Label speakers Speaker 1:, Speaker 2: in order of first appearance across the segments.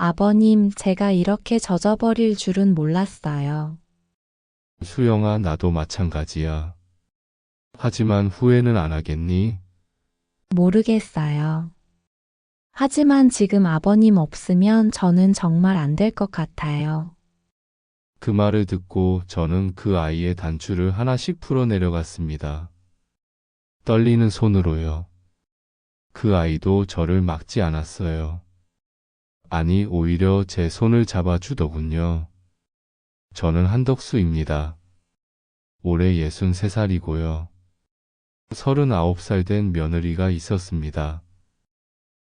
Speaker 1: 아버님, 제가 이렇게 젖어버릴 줄은 몰랐어요.
Speaker 2: 수영아, 나도 마찬가지야. 하지만 후회는 안 하겠니?
Speaker 1: 모르겠어요. 하지만 지금 아버님 없으면 저는 정말 안 될 것 같아요.
Speaker 2: 그 말을 듣고 저는 그 아이의 단추를 하나씩 풀어 내려갔습니다. 떨리는 손으로요. 그 아이도 저를 막지 않았어요. 아니, 오히려 제 손을 잡아주더군요. 저는 한덕수입니다. 올해 63살이고요. 39살 된 며느리가 있었습니다.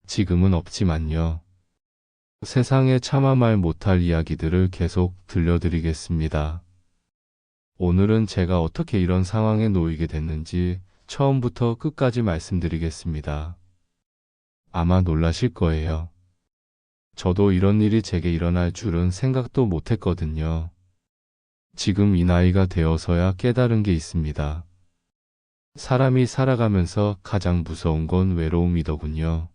Speaker 2: 지금은 없지만요. 세상에 차마 말 못할 이야기들을 계속 들려드리겠습니다. 오늘은 제가 어떻게 이런 상황에 놓이게 됐는지 처음부터 끝까지 말씀드리겠습니다. 아마 놀라실 거예요. 저도 이런 일이 제게 일어날 줄은 생각도 못했거든요. 지금 이 나이가 되어서야 깨달은 게 있습니다. 사람이 살아가면서 가장 무서운 건 외로움이더군요.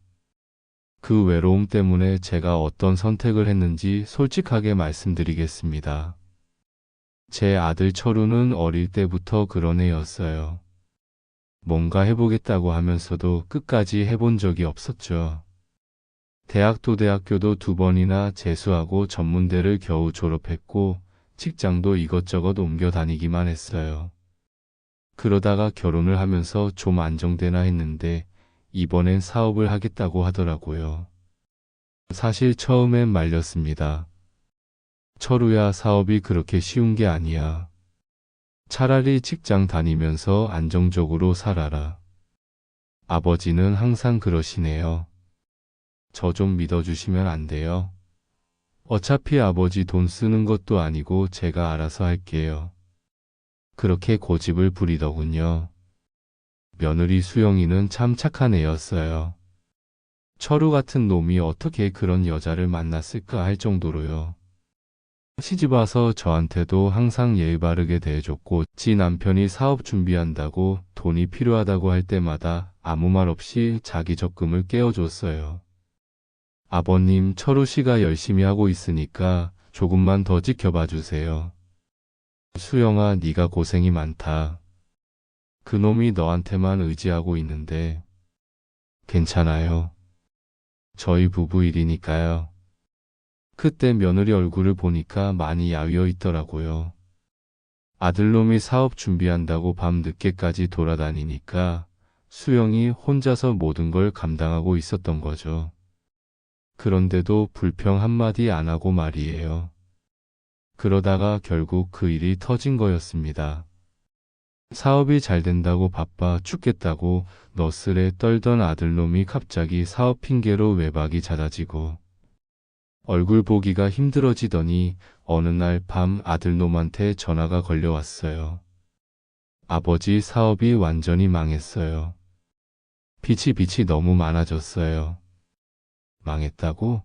Speaker 2: 그 외로움 때문에 제가 어떤 선택을 했는지 솔직하게 말씀드리겠습니다. 제 아들 철우는 어릴 때부터 그런 애였어요. 뭔가 해보겠다고 하면서도 끝까지 해본 적이 없었죠. 대학교도 2번이나 재수하고 전문대를 겨우 졸업했고 직장도 이것저것 옮겨 다니기만 했어요. 그러다가 결혼을 하면서 좀 안정되나 했는데 이번엔 사업을 하겠다고 하더라고요. 사실 처음엔 말렸습니다. 철우야, 사업이 그렇게 쉬운 게 아니야. 차라리 직장 다니면서 안정적으로 살아라. 아버지는 항상 그러시네요. 저 좀 믿어주시면 안 돼요? 어차피 아버지 돈 쓰는 것도 아니고 제가 알아서 할게요. 그렇게 고집을 부리더군요. 며느리 수영이는 참 착한 애였어요. 철우 같은 놈이 어떻게 그런 여자를 만났을까 할 정도로요. 시집와서 저한테도 항상 예의 바르게 대해줬고 지 남편이 사업 준비한다고 돈이 필요하다고 할 때마다 아무 말 없이 자기 적금을 깨워줬어요. 아버님, 철우 씨가 열심히 하고 있으니까 조금만 더 지켜봐 주세요. 수영아, 네가 고생이 많다. 그놈이 너한테만 의지하고 있는데 괜찮아요. 저희 부부 일이니까요. 그때 며느리 얼굴을 보니까 많이 야위어 있더라고요. 아들놈이 사업 준비한다고 밤 늦게까지 돌아다니니까 수영이 혼자서 모든 걸 감당하고 있었던 거죠. 그런데도 불평 한마디 안 하고 말이에요. 그러다가 결국 그 일이 터진 거였습니다. 사업이 잘 된다고 바빠 죽겠다고 너스레 떨던 아들놈이 갑자기 사업 핑계로 외박이 잦아지고 얼굴 보기가 힘들어지더니 어느 날 밤 아들놈한테 전화가 걸려왔어요. 아버지, 사업이 완전히 망했어요. 빚이 너무 많아졌어요. 망했다고?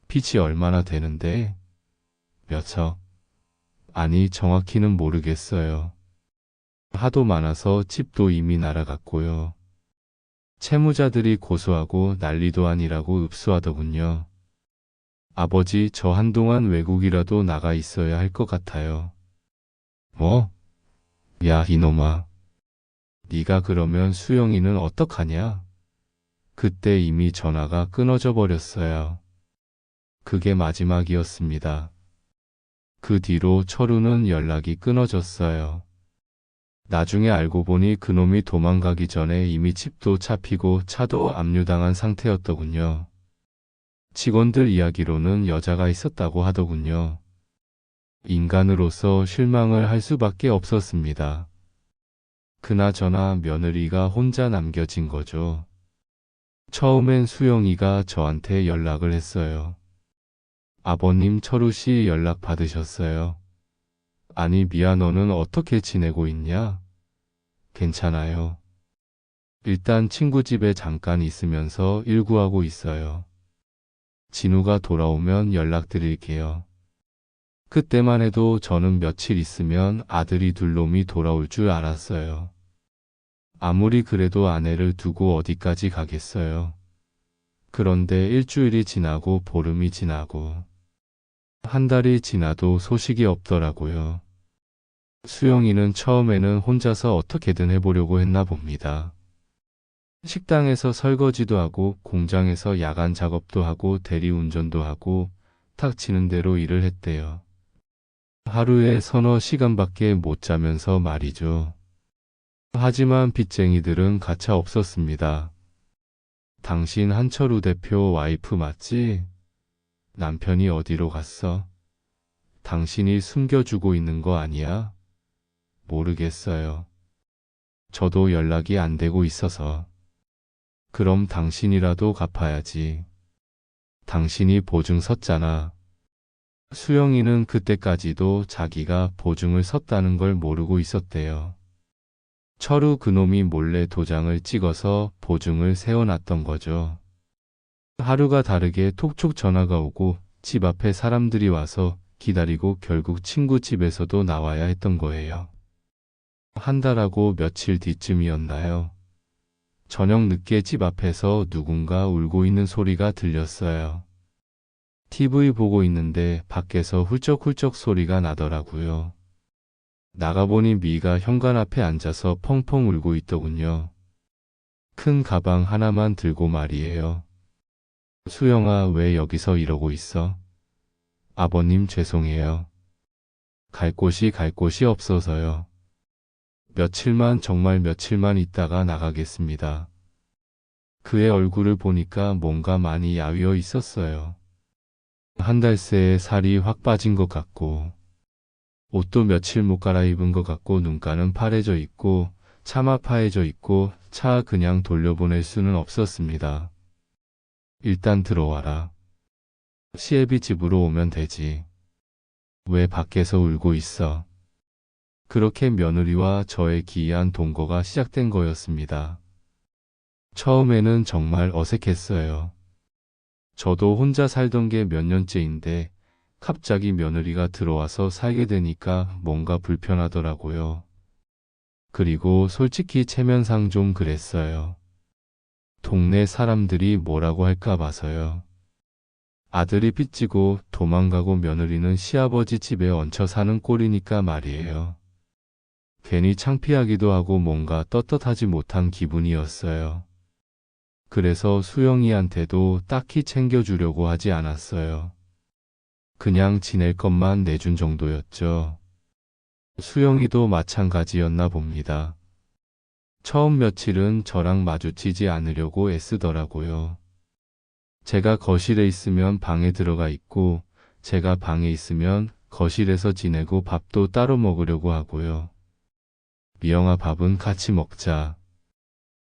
Speaker 2: 빚이 얼마나 되는데? 몇억? 아니, 정확히는 모르겠어요. 하도 많아서 집도 이미 날아갔고요. 채무자들이 고소하고 난리도 아니라고 읍수하더군요. 아버지, 저 한동안 외국이라도 나가 있어야 할 것 같아요. 뭐? 야, 이놈아. 네가 그러면 수영이는 어떡하냐? 그때 이미 전화가 끊어져 버렸어요. 그게 마지막이었습니다. 그 뒤로 철우는 연락이 끊어졌어요. 나중에 알고 보니 그놈이 도망가기 전에 이미 집도 잡히고 차도 압류당한 상태였더군요. 직원들 이야기로는 여자가 있었다고 하더군요. 인간으로서 실망을 할 수밖에 없었습니다. 그나저나 며느리가 혼자 남겨진 거죠. 처음엔 수영이가 저한테 연락을 했어요. 아버님, 철우 씨 연락 받으셨어요? 아니, 미아, 너는 어떻게 지내고 있냐? 괜찮아요. 일단 친구 집에 잠깐 있으면서 일구하고 있어요. 진우가 돌아오면 연락드릴게요. 그때만 해도 저는 며칠 있으면 아들이 둘놈이 돌아올 줄 알았어요. 아무리 그래도 아내를 두고 어디까지 가겠어요. 그런데 일주일이 지나고 보름이 지나고 한 달이 지나도 소식이 없더라고요. 수영이는 처음에는 혼자서 어떻게든 해보려고 했나 봅니다. 식당에서 설거지도 하고 공장에서 야간 작업도 하고 대리운전도 하고 탁 치는 대로 일을 했대요. 하루에 서너 시간밖에 못 자면서 말이죠. 하지만 빚쟁이들은 가차 없었습니다. 당신 한철우 대표 와이프 맞지? 남편이 어디로 갔어? 당신이 숨겨주고 있는 거 아니야? 모르겠어요. 저도 연락이 안 되고 있어서. 그럼 당신이라도 갚아야지. 당신이 보증 섰잖아. 수영이는 그때까지도 자기가 보증을 섰다는 걸 모르고 있었대요. 철우 그놈이 몰래 도장을 찍어서 보증을 세워놨던 거죠. 하루가 다르게 톡톡 전화가 오고 집 앞에 사람들이 와서 기다리고 결국 친구 집에서도 나와야 했던 거예요. 한 달하고 며칠 뒤쯤이었나요? 저녁 늦게 집 앞에서 누군가 울고 있는 소리가 들렸어요. TV 보고 있는데 밖에서 훌쩍훌쩍 소리가 나더라고요. 나가보니 미가 현관 앞에 앉아서 펑펑 울고 있더군요. 큰 가방 하나만 들고 말이에요. 수영아, 왜 여기서 이러고 있어? 아버님 죄송해요. 갈 곳이 없어서요. 며칠만, 정말 며칠만 있다가 나가겠습니다. 그의 얼굴을 보니까 뭔가 많이 야위어 있었어요. 한 달 새에 살이 확 빠진 것 같고, 옷도 며칠 못 갈아입은 것 같고, 눈가는 파래져 있고, 차마 파해져 있고, 차 그냥 돌려보낼 수는 없었습니다. 일단 들어와라. 시애비 집으로 오면 되지. 왜 밖에서 울고 있어? 그렇게 며느리와 저의 기이한 동거가 시작된 거였습니다. 처음에는 정말 어색했어요. 저도 혼자 살던 게 몇 년째인데 갑자기 며느리가 들어와서 살게 되니까 뭔가 불편하더라고요. 그리고 솔직히 체면상 좀 그랬어요. 동네 사람들이 뭐라고 할까 봐서요. 아들이 빚지고 도망가고 며느리는 시아버지 집에 얹혀 사는 꼴이니까 말이에요. 괜히 창피하기도 하고 뭔가 떳떳하지 못한 기분이었어요. 그래서 수영이한테도 딱히 챙겨주려고 하지 않았어요. 그냥 지낼 것만 내준 정도였죠. 수영이도 마찬가지였나 봅니다. 처음 며칠은 저랑 마주치지 않으려고 애쓰더라고요. 제가 거실에 있으면 방에 들어가 있고, 제가 방에 있으면 거실에서 지내고 밥도 따로 먹으려고 하고요. 미영아, 밥은 같이 먹자.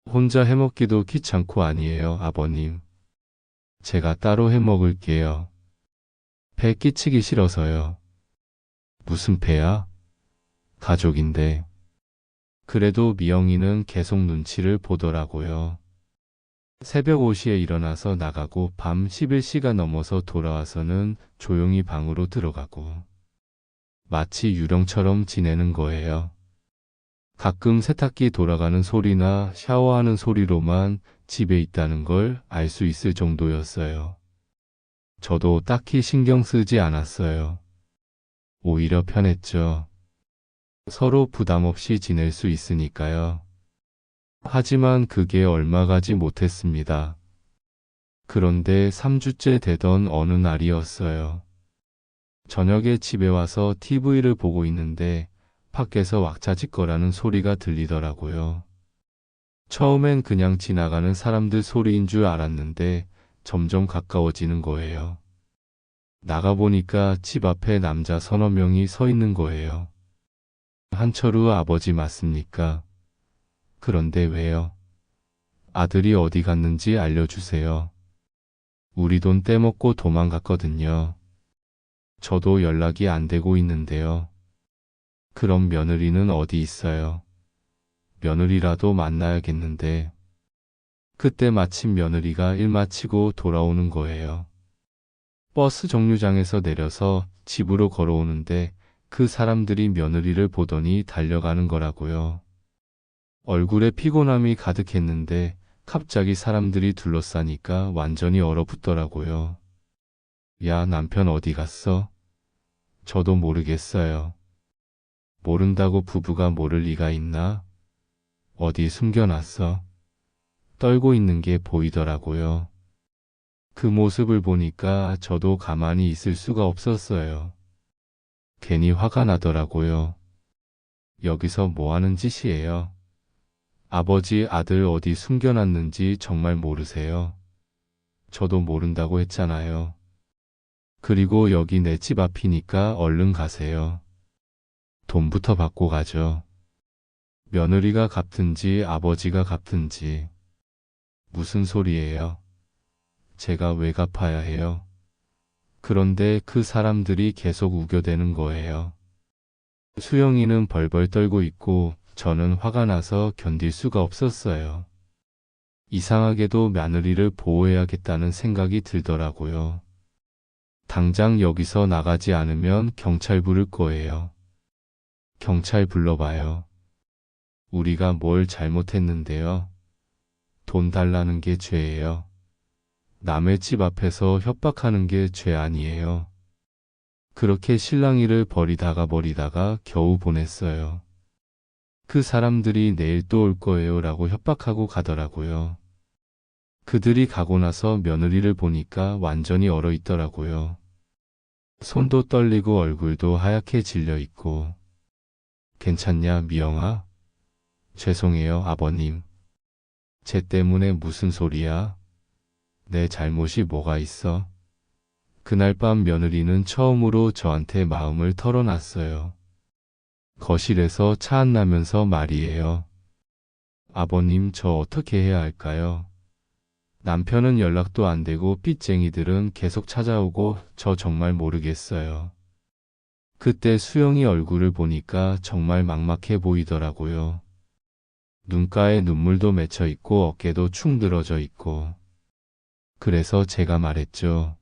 Speaker 2: 혼자 해먹기도 귀찮고 아니에요, 아버님. 제가 따로 해먹을게요. 배 끼치기 싫어서요. 무슨 배야? 가족인데. 그래도 미영이는 계속 눈치를 보더라고요. 새벽 5시에 일어나서 나가고 밤 11시가 넘어서 돌아와서는 조용히 방으로 들어가고. 마치 유령처럼 지내는 거예요. 가끔 세탁기 돌아가는 소리나 샤워하는 소리로만 집에 있다는 걸 알 수 있을 정도였어요. 저도 딱히 신경 쓰지 않았어요. 오히려 편했죠. 서로 부담 없이 지낼 수 있으니까요. 하지만 그게 얼마 가지 못했습니다. 그런데 3주째 되던 어느 날이었어요. 저녁에 집에 와서 TV를 보고 있는데 밖에서 왁자지껄하는 소리가 들리더라고요. 처음엔 그냥 지나가는 사람들 소리인 줄 알았는데 점점 가까워지는 거예요. 나가보니까 집 앞에 남자 서너 명이 서 있는 거예요. 한철우 아버지 맞습니까? 그런데 왜요? 아들이 어디 갔는지 알려주세요. 우리 돈 떼먹고 도망갔거든요. 저도 연락이 안 되고 있는데요. 그럼 며느리는 어디 있어요? 며느리라도 만나야겠는데. 그때 마침 며느리가 일 마치고 돌아오는 거예요. 버스 정류장에서 내려서 집으로 걸어오는데 그 사람들이 며느리를 보더니 달려가는 거라고요. 얼굴에 피곤함이 가득했는데 갑자기 사람들이 둘러싸니까 완전히 얼어붙더라고요. 야, 남편 어디 갔어? 저도 모르겠어요. 모른다고 부부가 모를 리가 있나? 어디 숨겨놨어? 떨고 있는 게 보이더라고요. 그 모습을 보니까 저도 가만히 있을 수가 없었어요. 괜히 화가 나더라고요. 여기서 뭐 하는 짓이에요? 아버지 아들 어디 숨겨놨는지 정말 모르세요? 저도 모른다고 했잖아요. 그리고 여기 내 집 앞이니까 얼른 가세요. 돈부터 받고 가죠. 며느리가 갚든지 아버지가 갚든지. 무슨 소리예요? 제가 왜 갚아야 해요? 그런데 그 사람들이 계속 우겨대는 거예요. 수영이는 벌벌 떨고 있고 저는 화가 나서 견딜 수가 없었어요. 이상하게도 며느리를 보호해야겠다는 생각이 들더라고요. 당장 여기서 나가지 않으면 경찰 부를 거예요. 경찰 불러봐요. 우리가 뭘 잘못했는데요. 돈 달라는 게 죄예요. 남의 집 앞에서 협박하는 게 죄 아니에요. 그렇게 실랑이를 버리다가 겨우 보냈어요. 그 사람들이 내일 또 올 거예요 라고 협박하고 가더라고요. 그들이 가고 나서 며느리를 보니까 완전히 얼어 있더라고요. 손도 떨리고 얼굴도 하얗게 질려 있고. 괜찮냐, 미영아? 죄송해요, 아버님. 쟤 때문에 무슨 소리야? 내 잘못이 뭐가 있어? 그날 밤 며느리는 처음으로 저한테 마음을 털어놨어요. 거실에서 차 안 나면서 말이에요. 아버님, 저 어떻게 해야 할까요? 남편은 연락도 안 되고 빚쟁이들은 계속 찾아오고 저 정말 모르겠어요. 그때 수영이 얼굴을 보니까 정말 막막해 보이더라고요. 눈가에 눈물도 맺혀 있고 어깨도 축 늘어져 있고. 그래서 제가 말했죠.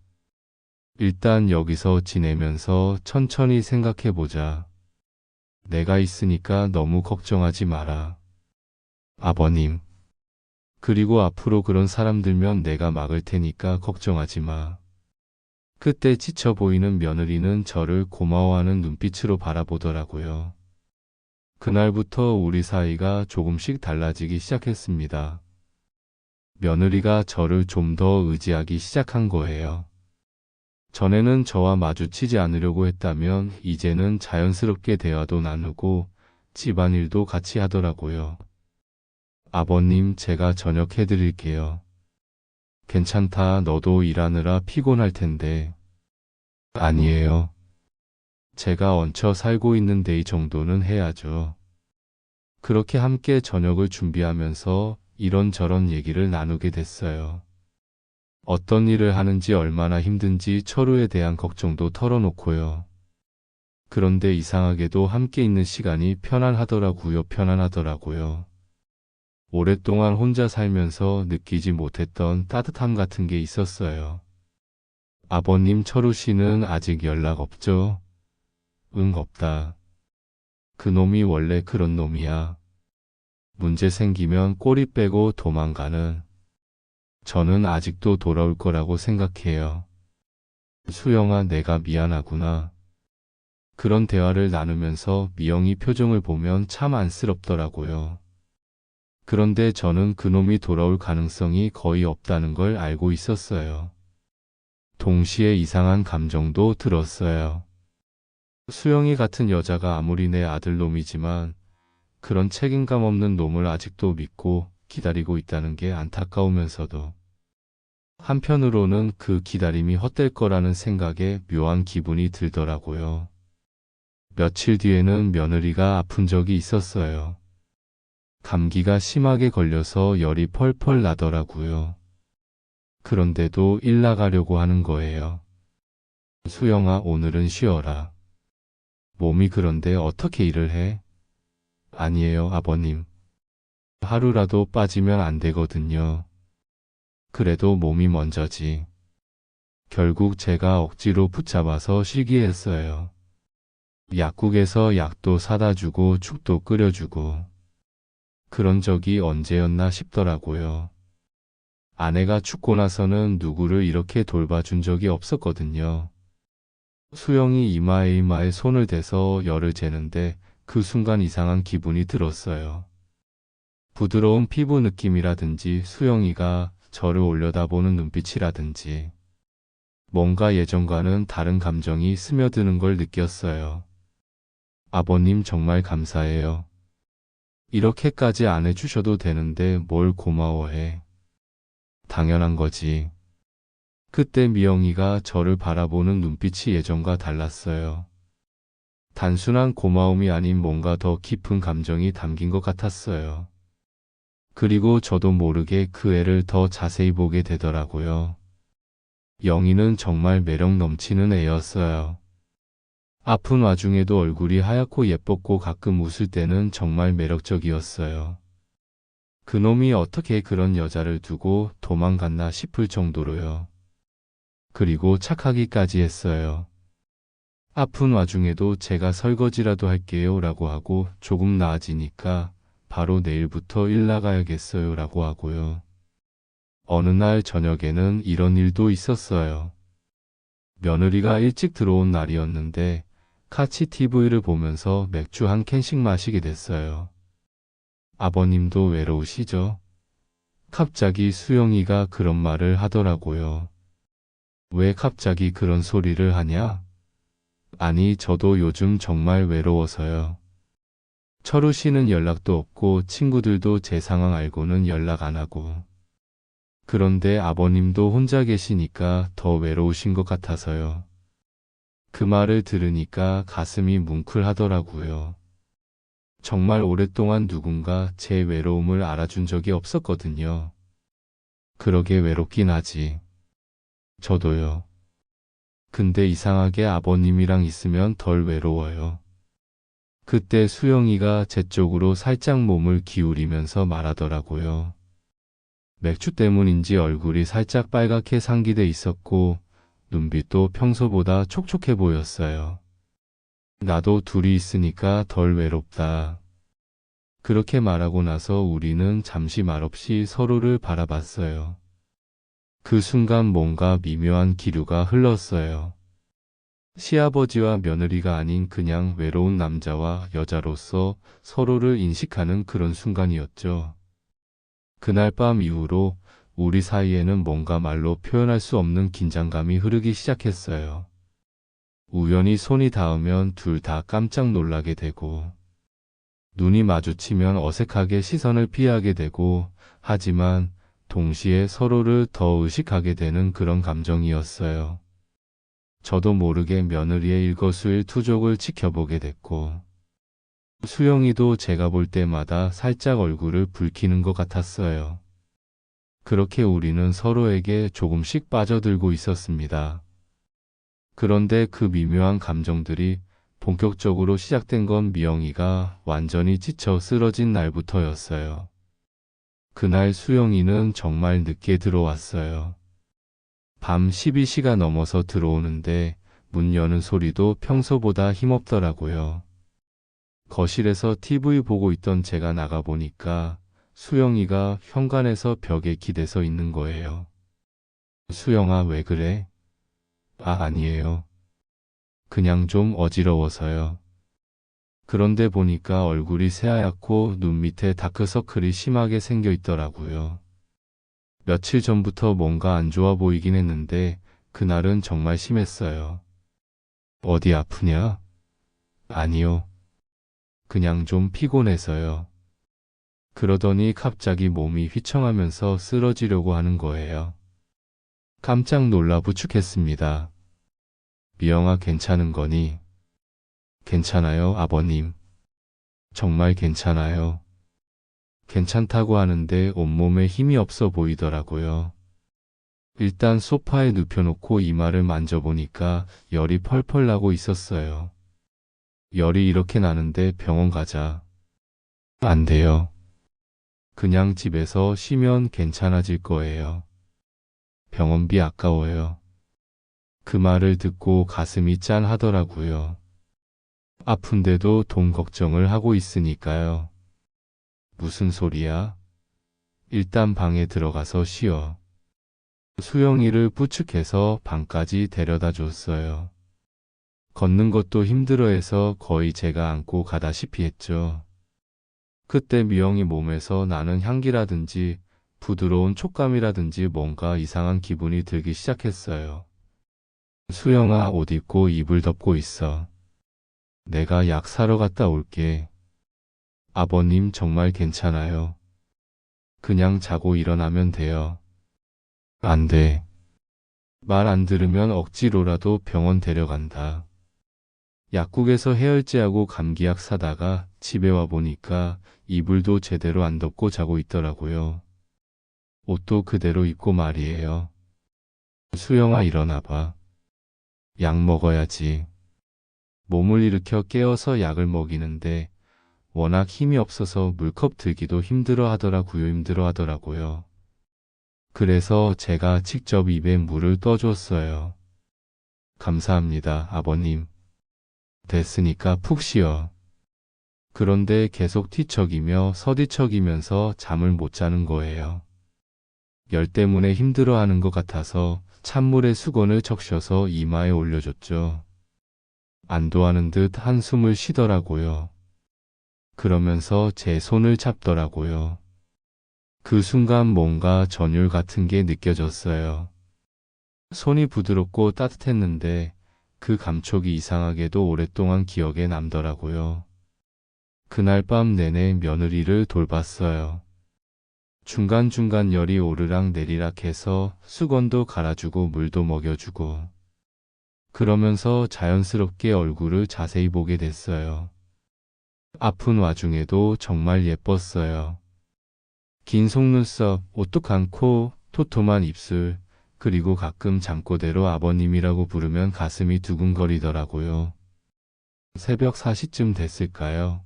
Speaker 2: 일단 여기서 지내면서 천천히 생각해보자. 내가 있으니까 너무 걱정하지 마라. 아버님. 그리고 앞으로 그런 사람 들면 내가 막을 테니까 걱정하지 마. 그때 지쳐 보이는 며느리는 저를 고마워하는 눈빛으로 바라보더라고요. 그날부터 우리 사이가 조금씩 달라지기 시작했습니다. 며느리가 저를 좀 더 의지하기 시작한 거예요. 전에는 저와 마주치지 않으려고 했다면 이제는 자연스럽게 대화도 나누고 집안일도 같이 하더라고요. 아버님, 제가 저녁 해드릴게요. 괜찮다, 너도 일하느라 피곤할 텐데. 아니에요. 제가 얹혀 살고 있는데 이 정도는 해야죠. 그렇게 함께 저녁을 준비하면서 이런저런 얘기를 나누게 됐어요. 어떤 일을 하는지 얼마나 힘든지 서로에 대한 걱정도 털어놓고요. 그런데 이상하게도 함께 있는 시간이 편안하더라고요. 오랫동안 혼자 살면서 느끼지 못했던 따뜻함 같은 게 있었어요. 아버님, 철우 씨는 아직 연락 없죠? 응, 없다. 그놈이 원래 그런 놈이야. 문제 생기면 꼬리 빼고 도망가는. 저는 아직도 돌아올 거라고 생각해요. 수영아, 내가 미안하구나. 그런 대화를 나누면서 미영이 표정을 보면 참 안쓰럽더라고요. 그런데 저는 그놈이 돌아올 가능성이 거의 없다는 걸 알고 있었어요. 동시에 이상한 감정도 들었어요. 수영이 같은 여자가 아무리 내 아들놈이지만 그런 책임감 없는 놈을 아직도 믿고 기다리고 있다는 게 안타까우면서도 한편으로는 그 기다림이 헛될 거라는 생각에 묘한 기분이 들더라고요. 며칠 뒤에는 며느리가 아픈 적이 있었어요. 감기가 심하게 걸려서 열이 펄펄 나더라고요. 그런데도 일 나가려고 하는 거예요. 수영아, 오늘은 쉬어라. 몸이 그런데 어떻게 일을 해? 아니에요, 아버님. 하루라도 빠지면 안 되거든요. 그래도 몸이 먼저지. 결국 제가 억지로 붙잡아서 쉬게 했어요. 약국에서 약도 사다 주고 죽도 끓여주고. 그런 적이 언제였나 싶더라고요. 아내가 죽고 나서는 누구를 이렇게 돌봐준 적이 없었거든요. 수영이 이마에 손을 대서 열을 재는데 그 순간 이상한 기분이 들었어요. 부드러운 피부 느낌이라든지 수영이가 저를 올려다보는 눈빛이라든지 뭔가 예전과는 다른 감정이 스며드는 걸 느꼈어요. 아버님 정말 감사해요. 이렇게까지 안 해주셔도 되는데 뭘 고마워해. 당연한 거지. 그때 미영이가 저를 바라보는 눈빛이 예전과 달랐어요. 단순한 고마움이 아닌 뭔가 더 깊은 감정이 담긴 것 같았어요. 그리고 저도 모르게 그 애를 더 자세히 보게 되더라고요. 영희는 정말 매력 넘치는 애였어요. 아픈 와중에도 얼굴이 하얗고 예뻤고 가끔 웃을 때는 정말 매력적이었어요. 그놈이 어떻게 그런 여자를 두고 도망갔나 싶을 정도로요. 그리고 착하기까지 했어요. 아픈 와중에도 제가 설거지라도 할게요 라고 하고 조금 나아지니까 바로 내일부터 일 나가야겠어요 라고 하고요. 어느 날 저녁에는 이런 일도 있었어요. 며느리가 일찍 들어온 날이었는데 같이 TV를 보면서 맥주 한 캔씩 마시게 됐어요. 아버님도 외로우시죠? 갑자기 수영이가 그런 말을 하더라고요. 왜 갑자기 그런 소리를 하냐? 아니, 저도 요즘 정말 외로워서요. 철우 씨는 연락도 없고 친구들도 제 상황 알고는 연락 안 하고. 그런데 아버님도 혼자 계시니까 더 외로우신 것 같아서요. 그 말을 들으니까 가슴이 뭉클하더라고요. 정말 오랫동안 누군가 제 외로움을 알아준 적이 없었거든요. 그러게 외롭긴 하지. 저도요. 근데 이상하게 아버님이랑 있으면 덜 외로워요. 그때 수영이가 제 쪽으로 살짝 몸을 기울이면서 말하더라고요. 맥주 때문인지 얼굴이 살짝 빨갛게 상기돼 있었고 눈빛도 평소보다 촉촉해 보였어요. 나도 둘이 있으니까 덜 외롭다. 그렇게 말하고 나서 우리는 잠시 말없이 서로를 바라봤어요. 그 순간 뭔가 미묘한 기류가 흘렀어요. 시아버지와 며느리가 아닌 그냥 외로운 남자와 여자로서 서로를 인식하는 그런 순간이었죠. 그날 밤 이후로 우리 사이에는 뭔가 말로 표현할 수 없는 긴장감이 흐르기 시작했어요. 우연히 손이 닿으면 둘 다 깜짝 놀라게 되고, 눈이 마주치면 어색하게 시선을 피하게 되고, 하지만 동시에 서로를 더 의식하게 되는 그런 감정이었어요. 저도 모르게 며느리의 일거수일투족을 지켜보게 됐고, 수영이도 제가 볼 때마다 살짝 얼굴을 붉히는 것 같았어요. 그렇게 우리는 서로에게 조금씩 빠져들고 있었습니다. 그런데 그 미묘한 감정들이 본격적으로 시작된 건 미영이가 완전히 지쳐 쓰러진 날부터였어요. 그날 수영이는 정말 늦게 들어왔어요. 밤 12시가 넘어서 들어오는데 문 여는 소리도 평소보다 힘없더라고요. 거실에서 TV 보고 있던 제가 나가보니까 수영이가 현관에서 벽에 기대서 있는 거예요. 수영아, 왜 그래? 아니에요. 그냥 좀 어지러워서요. 그런데 보니까 얼굴이 새하얗고 눈 밑에 다크서클이 심하게 생겨 있더라고요. 며칠 전부터 뭔가 안 좋아 보이긴 했는데 그날은 정말 심했어요. 어디 아프냐? 아니요. 그냥 좀 피곤해서요. 그러더니 갑자기 몸이 휘청하면서 쓰러지려고 하는 거예요. 깜짝 놀라 부축했습니다. 미영아, 괜찮은 거니? 괜찮아요, 아버님. 정말 괜찮아요. 괜찮다고 하는데 온몸에 힘이 없어 보이더라고요. 일단 소파에 눕혀놓고 이마를 만져보니까 열이 펄펄 나고 있었어요. 열이 이렇게 나는데 병원 가자. 안 돼요. 그냥 집에서 쉬면 괜찮아질 거예요. 병원비 아까워요. 그 말을 듣고 가슴이 짠하더라고요. 아픈데도 돈 걱정을 하고 있으니까요. 무슨 소리야? 일단 방에 들어가서 쉬어. 수영이를 부축해서 방까지 데려다 줬어요. 걷는 것도 힘들어해서 거의 제가 안고 가다시피 했죠. 그때 미영이 몸에서 나는 향기라든지 부드러운 촉감이라든지 뭔가 이상한 기분이 들기 시작했어요. 수영아, 옷 입고 이불 덮고 있어. 내가 약 사러 갔다 올게. 아버님 정말 괜찮아요. 그냥 자고 일어나면 돼요. 안 돼. 말 안 들으면 억지로라도 병원 데려간다. 약국에서 해열제하고 감기약 사다가 집에 와 보니까 이불도 제대로 안 덮고 자고 있더라고요. 옷도 그대로 입고 말이에요. 수영아, 일어나 봐. 약 먹어야지. 몸을 일으켜 깨워서 약을 먹이는데 워낙 힘이 없어서 물컵 들기도 힘들어 하더라고요. 그래서 제가 직접 입에 물을 떠줬어요. 감사합니다, 아버님. 됐으니까 푹 쉬어. 그런데 계속 뒤척이며 서뒤척이면서 잠을 못 자는 거예요. 열 때문에 힘들어하는 것 같아서 찬물에 수건을 적셔서 이마에 올려줬죠. 안도하는 듯 한숨을 쉬더라고요. 그러면서 제 손을 잡더라고요. 그 순간 뭔가 전율 같은 게 느껴졌어요. 손이 부드럽고 따뜻했는데 그 감촉이 이상하게도 오랫동안 기억에 남더라고요. 그날 밤 내내 며느리를 돌봤어요. 중간중간 열이 오르락 내리락 해서 수건도 갈아주고 물도 먹여주고 그러면서 자연스럽게 얼굴을 자세히 보게 됐어요. 아픈 와중에도 정말 예뻤어요. 긴 속눈썹, 오뚝한 코, 토톰한 입술, 그리고 가끔 잠꼬대로 아버님이라고 부르면 가슴이 두근거리더라고요. 새벽 4시쯤 됐을까요?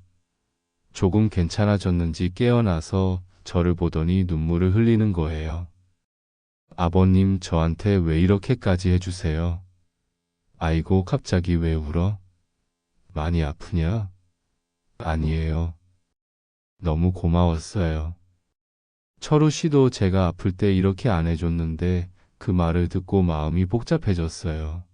Speaker 2: 조금 괜찮아졌는지 깨어나서 저를 보더니 눈물을 흘리는 거예요. 아버님, 저한테 왜 이렇게까지 해주세요? 아이고, 갑자기 왜 울어? 많이 아프냐? 아니에요. 너무 고마웠어요. 철우 씨도 제가 아플 때 이렇게 안 해줬는데 그 말을 듣고 마음이 복잡해졌어요.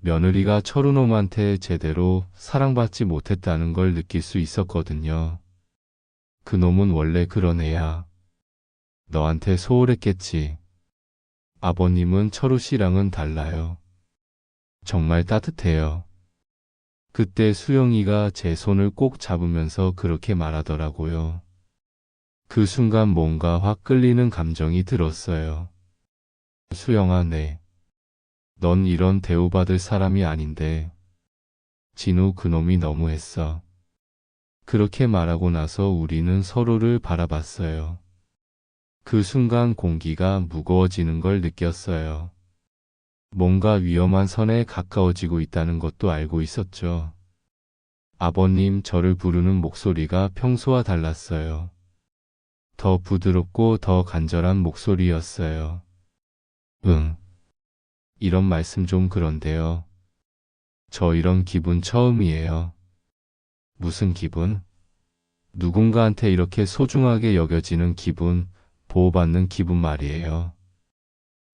Speaker 2: 며느리가 철우놈한테 제대로 사랑받지 못했다는 걸 느낄 수 있었거든요. 그놈은 원래 그런 애야. 너한테 소홀했겠지. 아버님은 철우 씨랑은 달라요. 정말 따뜻해요. 그때 수영이가 제 손을 꼭 잡으면서 그렇게 말하더라고요. 그 순간 뭔가 확 끌리는 감정이 들었어요. 수영아, 넌 이런 대우받을 사람이 아닌데. 진우, 그놈이 너무했어. 그렇게 말하고 나서 우리는 서로를 바라봤어요. 그 순간 공기가 무거워지는 걸 느꼈어요. 뭔가 위험한 선에 가까워지고 있다는 것도 알고 있었죠. 아버님, 저를 부르는 목소리가 평소와 달랐어요. 더 부드럽고 더 간절한 목소리였어요. 응. 이런 말씀 좀 그런데요. 저 이런 기분 처음이에요. 무슨 기분? 누군가한테 이렇게 소중하게 여겨지는 기분, 보호받는 기분 말이에요.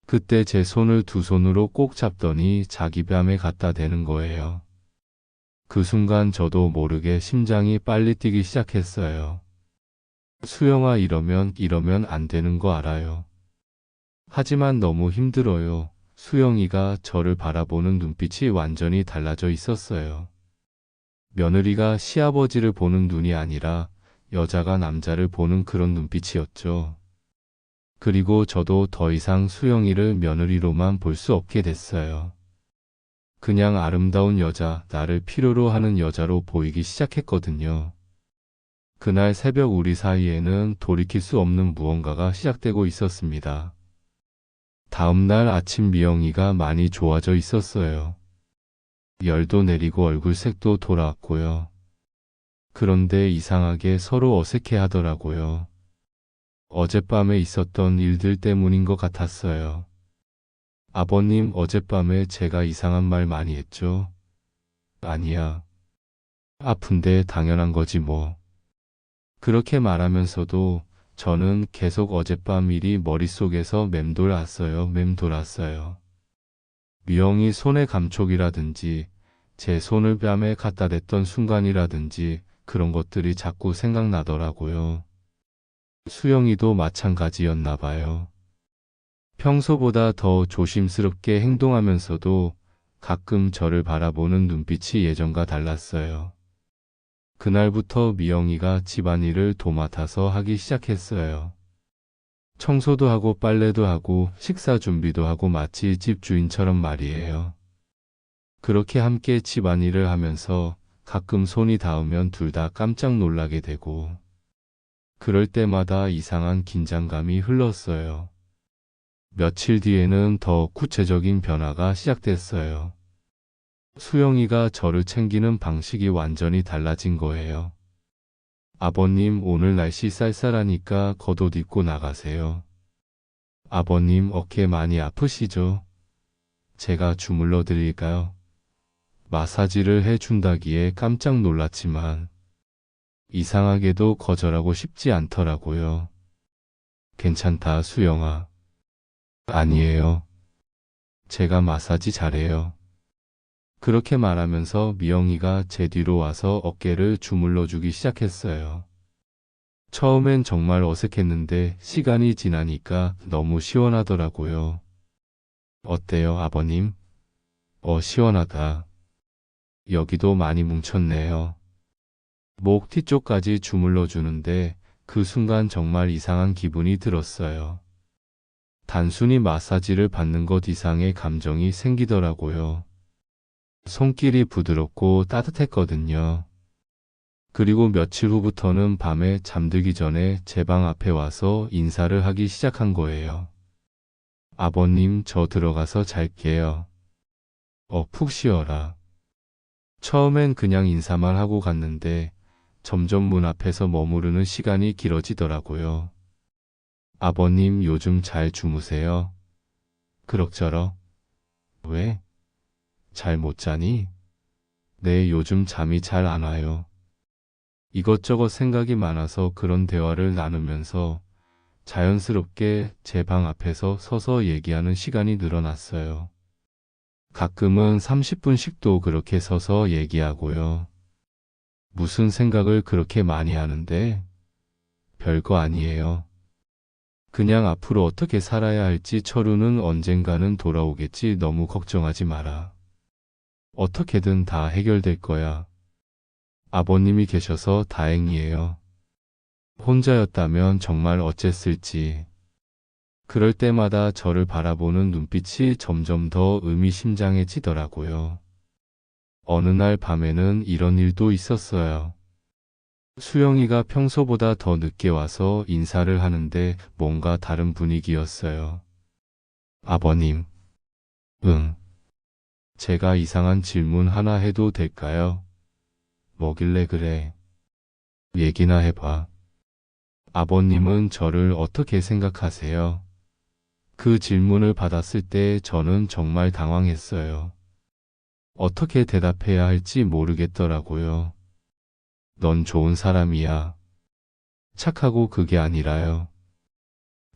Speaker 2: 그때 제 손을 두 손으로 꼭 잡더니 자기 뺨에 갖다 대는 거예요. 그 순간 저도 모르게 심장이 빨리 뛰기 시작했어요. 수영아, 이러면 안 되는 거 알아요. 하지만 너무 힘들어요. 수영이가 저를 바라보는 눈빛이 완전히 달라져 있었어요. 며느리가 시아버지를 보는 눈이 아니라 여자가 남자를 보는 그런 눈빛이었죠. 그리고 저도 더 이상 수영이를 며느리로만 볼 수 없게 됐어요. 그냥 아름다운 여자, 나를 필요로 하는 여자로 보이기 시작했거든요. 그날 새벽 우리 사이에는 돌이킬 수 없는 무언가가 시작되고 있었습니다. 다음 날 아침 미영이가 많이 좋아져 있었어요. 열도 내리고 얼굴색도 돌아왔고요. 그런데 이상하게 서로 어색해 하더라고요. 어젯밤에 있었던 일들 때문인 것 같았어요. 아버님, 어젯밤에 제가 이상한 말 많이 했죠? 아니야. 아픈데 당연한 거지 뭐. 그렇게 말하면서도 저는 계속 어젯밤 일이 머릿속에서 맴돌았어요. 미영이 손의 감촉이라든지 제 손을 뺨에 갖다 댔던 순간이라든지 그런 것들이 자꾸 생각나더라고요. 수영이도 마찬가지였나 봐요. 평소보다 더 조심스럽게 행동하면서도 가끔 저를 바라보는 눈빛이 예전과 달랐어요. 그날부터 미영이가 집안일을 도맡아서 하기 시작했어요. 청소도 하고 빨래도 하고 식사 준비도 하고 마치 집주인처럼 말이에요. 그렇게 함께 집안일을 하면서 가끔 손이 닿으면 둘 다 깜짝 놀라게 되고 그럴 때마다 이상한 긴장감이 흘렀어요. 며칠 뒤에는 더 구체적인 변화가 시작됐어요. 수영이가 저를 챙기는 방식이 완전히 달라진 거예요. 아버님, 오늘 날씨 쌀쌀하니까 겉옷 입고 나가세요. 아버님, 어깨 많이 아프시죠? 제가 주물러 드릴까요? 마사지를 해준다기에 깜짝 놀랐지만 이상하게도 거절하고 싶지 않더라고요. 괜찮다, 수영아. 아니에요. 제가 마사지 잘해요. 그렇게 말하면서 미영이가 제 뒤로 와서 어깨를 주물러 주기 시작했어요. 처음엔 정말 어색했는데 시간이 지나니까 너무 시원하더라고요. 어때요, 아버님? 시원하다. 여기도 많이 뭉쳤네요. 목 뒤쪽까지 주물러 주는데 그 순간 정말 이상한 기분이 들었어요. 단순히 마사지를 받는 것 이상의 감정이 생기더라고요. 손길이 부드럽고 따뜻했거든요. 그리고 며칠 후부터는 밤에 잠들기 전에 제 방 앞에 와서 인사를 하기 시작한 거예요. 아버님, 저 들어가서 잘게요. 푹 쉬어라. 처음엔 그냥 인사만 하고 갔는데 점점 문 앞에서 머무르는 시간이 길어지더라고요. 아버님, 요즘 잘 주무세요? 그럭저럭. 왜? 잘 못 자니? 네, 요즘 잠이 잘 안 와요. 이것저것 생각이 많아서 그런 대화를 나누면서 자연스럽게 제 방 앞에서 서서 얘기하는 시간이 늘어났어요. 가끔은 30분씩도 그렇게 서서 얘기하고요. 무슨 생각을 그렇게 많이 하는데? 별거 아니에요. 그냥 앞으로 어떻게 살아야 할지 철우는 언젠가는 돌아오겠지 너무 걱정하지 마라. 어떻게든 다 해결될 거야. 아버님이 계셔서 다행이에요. 혼자였다면 정말 어쨌을지. 그럴 때마다 저를 바라보는 눈빛이 점점 더 의미심장해지더라고요. 어느 날 밤에는 이런 일도 있었어요. 수영이가 평소보다 더 늦게 와서 인사를 하는데 뭔가 다른 분위기였어요. 아버님. 응. 제가 이상한 질문 하나 해도 될까요? 뭐길래 그래? 얘기나 해봐. 아버님은 저를 어떻게 생각하세요? 그 질문을 받았을 때 저는 정말 당황했어요. 어떻게 대답해야 할지 모르겠더라고요. 넌 좋은 사람이야. 착하고 그게 아니라요.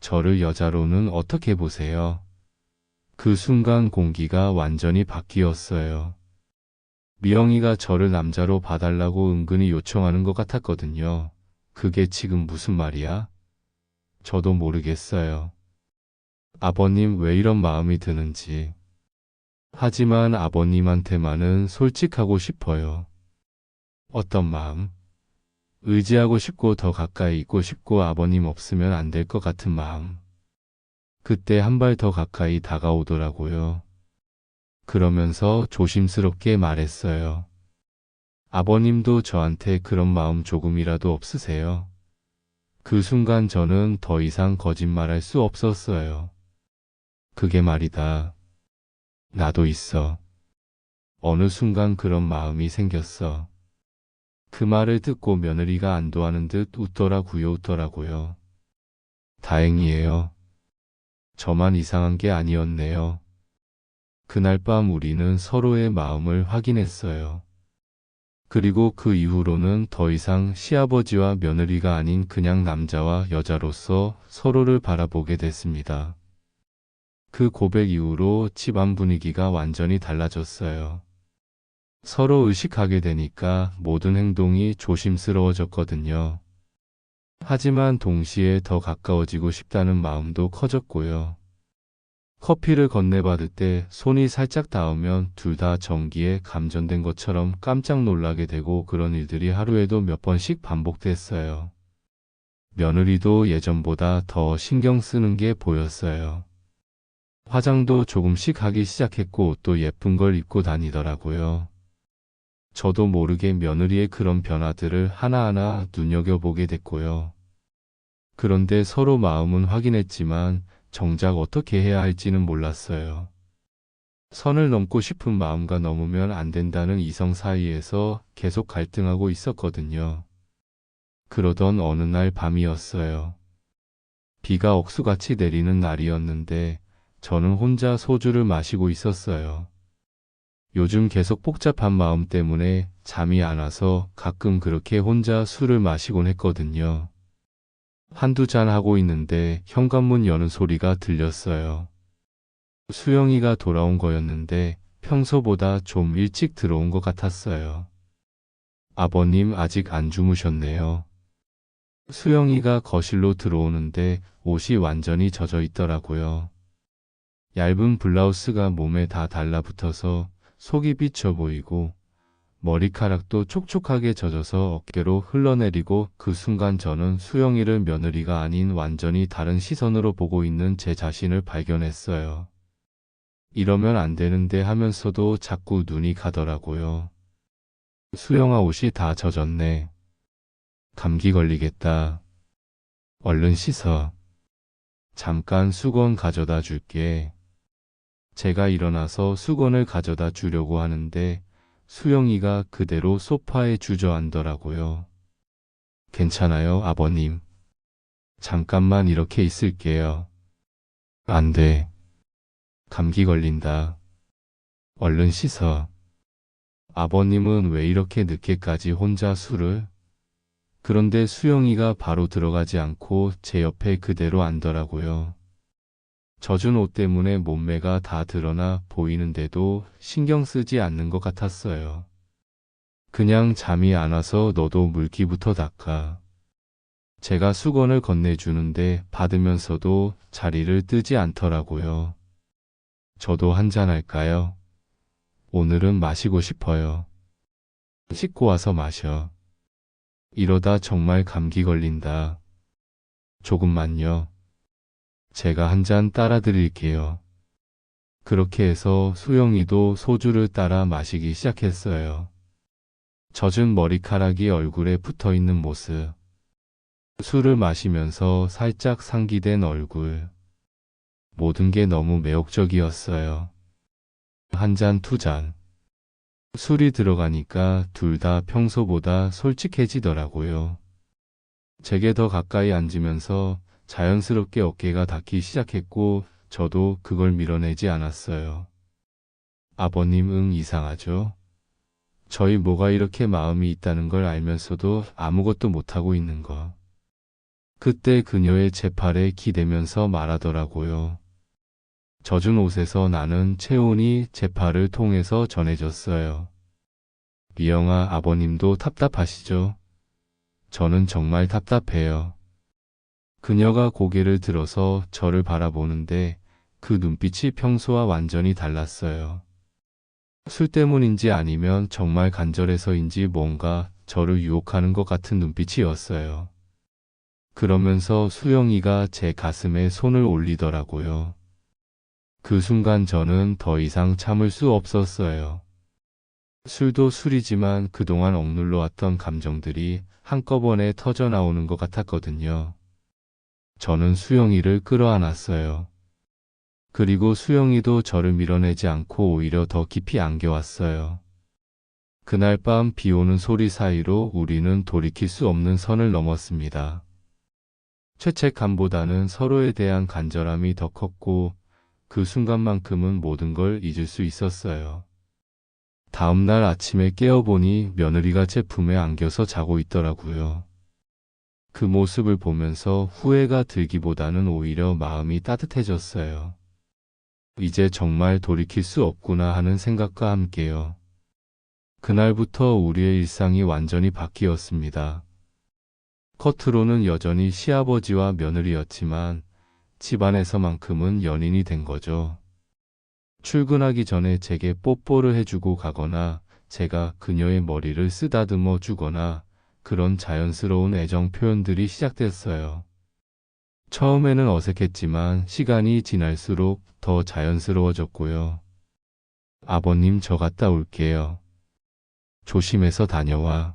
Speaker 2: 저를 여자로는 어떻게 보세요? 그 순간 공기가 완전히 바뀌었어요. 미영이가 저를 남자로 봐달라고 은근히 요청하는 것 같았거든요. 그게 지금 무슨 말이야? 저도 모르겠어요. 아버님 왜 이런 마음이 드는지. 하지만 아버님한테만은 솔직하고 싶어요. 어떤 마음? 의지하고 싶고 더 가까이 있고 싶고 아버님 없으면 안 될 것 같은 마음. 그때 한 발 더 가까이 다가오더라고요. 그러면서 조심스럽게 말했어요. 아버님도 저한테 그런 마음 조금이라도 없으세요? 그 순간 저는 더 이상 거짓말할 수 없었어요. 그게 말이다. 나도 있어. 어느 순간 그런 마음이 생겼어. 그 말을 듣고 며느리가 안도하는 듯 웃더라고요. 다행이에요. 저만 이상한 게 아니었네요. 그날 밤 우리는 서로의 마음을 확인했어요. 그리고 그 이후로는 더 이상 시아버지와 며느리가 아닌 그냥 남자와 여자로서 서로를 바라보게 됐습니다. 그 고백 이후로 집안 분위기가 완전히 달라졌어요. 서로 의식하게 되니까 모든 행동이 조심스러워졌거든요. 하지만 동시에 더 가까워지고 싶다는 마음도 커졌고요. 커피를 건네받을 때 손이 살짝 닿으면 둘 다 전기에 감전된 것처럼 깜짝 놀라게 되고 그런 일들이 하루에도 몇 번씩 반복됐어요. 며느리도 예전보다 더 신경 쓰는 게 보였어요. 화장도 조금씩 하기 시작했고 옷도 예쁜 걸 입고 다니더라고요. 저도 모르게 며느리의 그런 변화들을 하나하나 눈여겨보게 됐고요. 그런데 서로 마음은 확인했지만 정작 어떻게 해야 할지는 몰랐어요. 선을 넘고 싶은 마음과 넘으면 안 된다는 이성 사이에서 계속 갈등하고 있었거든요. 그러던 어느 날 밤이었어요. 비가 억수같이 내리는 날이었는데 저는 혼자 소주를 마시고 있었어요. 요즘 계속 복잡한 마음 때문에 잠이 안 와서 가끔 그렇게 혼자 술을 마시곤 했거든요. 한두 잔 하고 있는데 현관문 여는 소리가 들렸어요. 수영이가 돌아온 거였는데 평소보다 좀 일찍 들어온 것 같았어요. 아버님 아직 안 주무셨네요. 수영이가 거실로 들어오는데 옷이 완전히 젖어 있더라고요. 얇은 블라우스가 몸에 다 달라붙어서 속이 비쳐 보이고 머리카락도 촉촉하게 젖어서 어깨로 흘러내리고 그 순간 저는 수영이를 며느리가 아닌 완전히 다른 시선으로 보고 있는 제 자신을 발견했어요. 이러면 안 되는데 하면서도 자꾸 눈이 가더라고요. 수영아 옷이 다 젖었네. 감기 걸리겠다. 얼른 씻어. 잠깐 수건 가져다 줄게. 제가 일어나서 수건을 가져다 주려고 하는데 수영이가 그대로 소파에 주저앉더라고요. 괜찮아요, 아버님. 잠깐만 이렇게 있을게요. 안 돼. 감기 걸린다. 얼른 씻어. 아버님은 왜 이렇게 늦게까지 혼자 술을? 그런데 수영이가 바로 들어가지 않고 제 옆에 그대로 앉더라고요. 젖은 옷 때문에 몸매가 다 드러나 보이는데도 신경 쓰지 않는 것 같았어요. 그냥 잠이 안 와서 너도 물기부터 닦아. 제가 수건을 건네주는데 받으면서도 자리를 뜨지 않더라고요. 저도 한잔 할까요? 오늘은 마시고 싶어요. 씻고 와서 마셔. 이러다 정말 감기 걸린다. 조금만요. 제가 한 잔 따라 드릴게요. 그렇게 해서 수영이도 소주를 따라 마시기 시작했어요. 젖은 머리카락이 얼굴에 붙어 있는 모습. 술을 마시면서 살짝 상기된 얼굴. 모든 게 너무 매혹적이었어요. 한 잔, 두 잔. 술이 들어가니까 둘 다 평소보다 솔직해지더라고요. 제게 더 가까이 앉으면서 자연스럽게 어깨가 닿기 시작했고 저도 그걸 밀어내지 않았어요. 아버님 이상하죠? 저희 뭐가 이렇게 마음이 있다는 걸 알면서도 아무것도 못하고 있는 거. 그때 그녀의 제 팔에 기대면서 말하더라고요. 젖은 옷에서 나는 체온이 제 팔을 통해서 전해졌어요. 미영아, 아버님도 답답하시죠? 저는 정말 답답해요. 그녀가 고개를 들어서 저를 바라보는데 그 눈빛이 평소와 완전히 달랐어요. 술 때문인지 아니면 정말 간절해서인지 뭔가 저를 유혹하는 것 같은 눈빛이었어요. 그러면서 수영이가 제 가슴에 손을 올리더라고요. 그 순간 저는 더 이상 참을 수 없었어요. 술도 술이지만 그동안 억눌러 왔던 감정들이 한꺼번에 터져 나오는 것 같았거든요. 저는 수영이를 끌어안았어요. 그리고 수영이도 저를 밀어내지 않고 오히려 더 깊이 안겨왔어요. 그날 밤 비 오는 소리 사이로 우리는 돌이킬 수 없는 선을 넘었습니다. 죄책감보다는 서로에 대한 간절함이 더 컸고 그 순간만큼은 모든 걸 잊을 수 있었어요. 다음날 아침에 깨어보니 며느리가 제 품에 안겨서 자고 있더라고요. 그 모습을 보면서 후회가 들기보다는 오히려 마음이 따뜻해졌어요. 이제 정말 돌이킬 수 없구나 하는 생각과 함께요. 그날부터 우리의 일상이 완전히 바뀌었습니다. 겉으로는 여전히 시아버지와 며느리였지만 집안에서만큼은 연인이 된 거죠. 출근하기 전에 제게 뽀뽀를 해주고 가거나 제가 그녀의 머리를 쓰다듬어 주거나 그런 자연스러운 애정 표현들이 시작됐어요. 처음에는 어색했지만 시간이 지날수록 더 자연스러워졌고요. 아버님, 저 갔다 올게요. 조심해서 다녀와.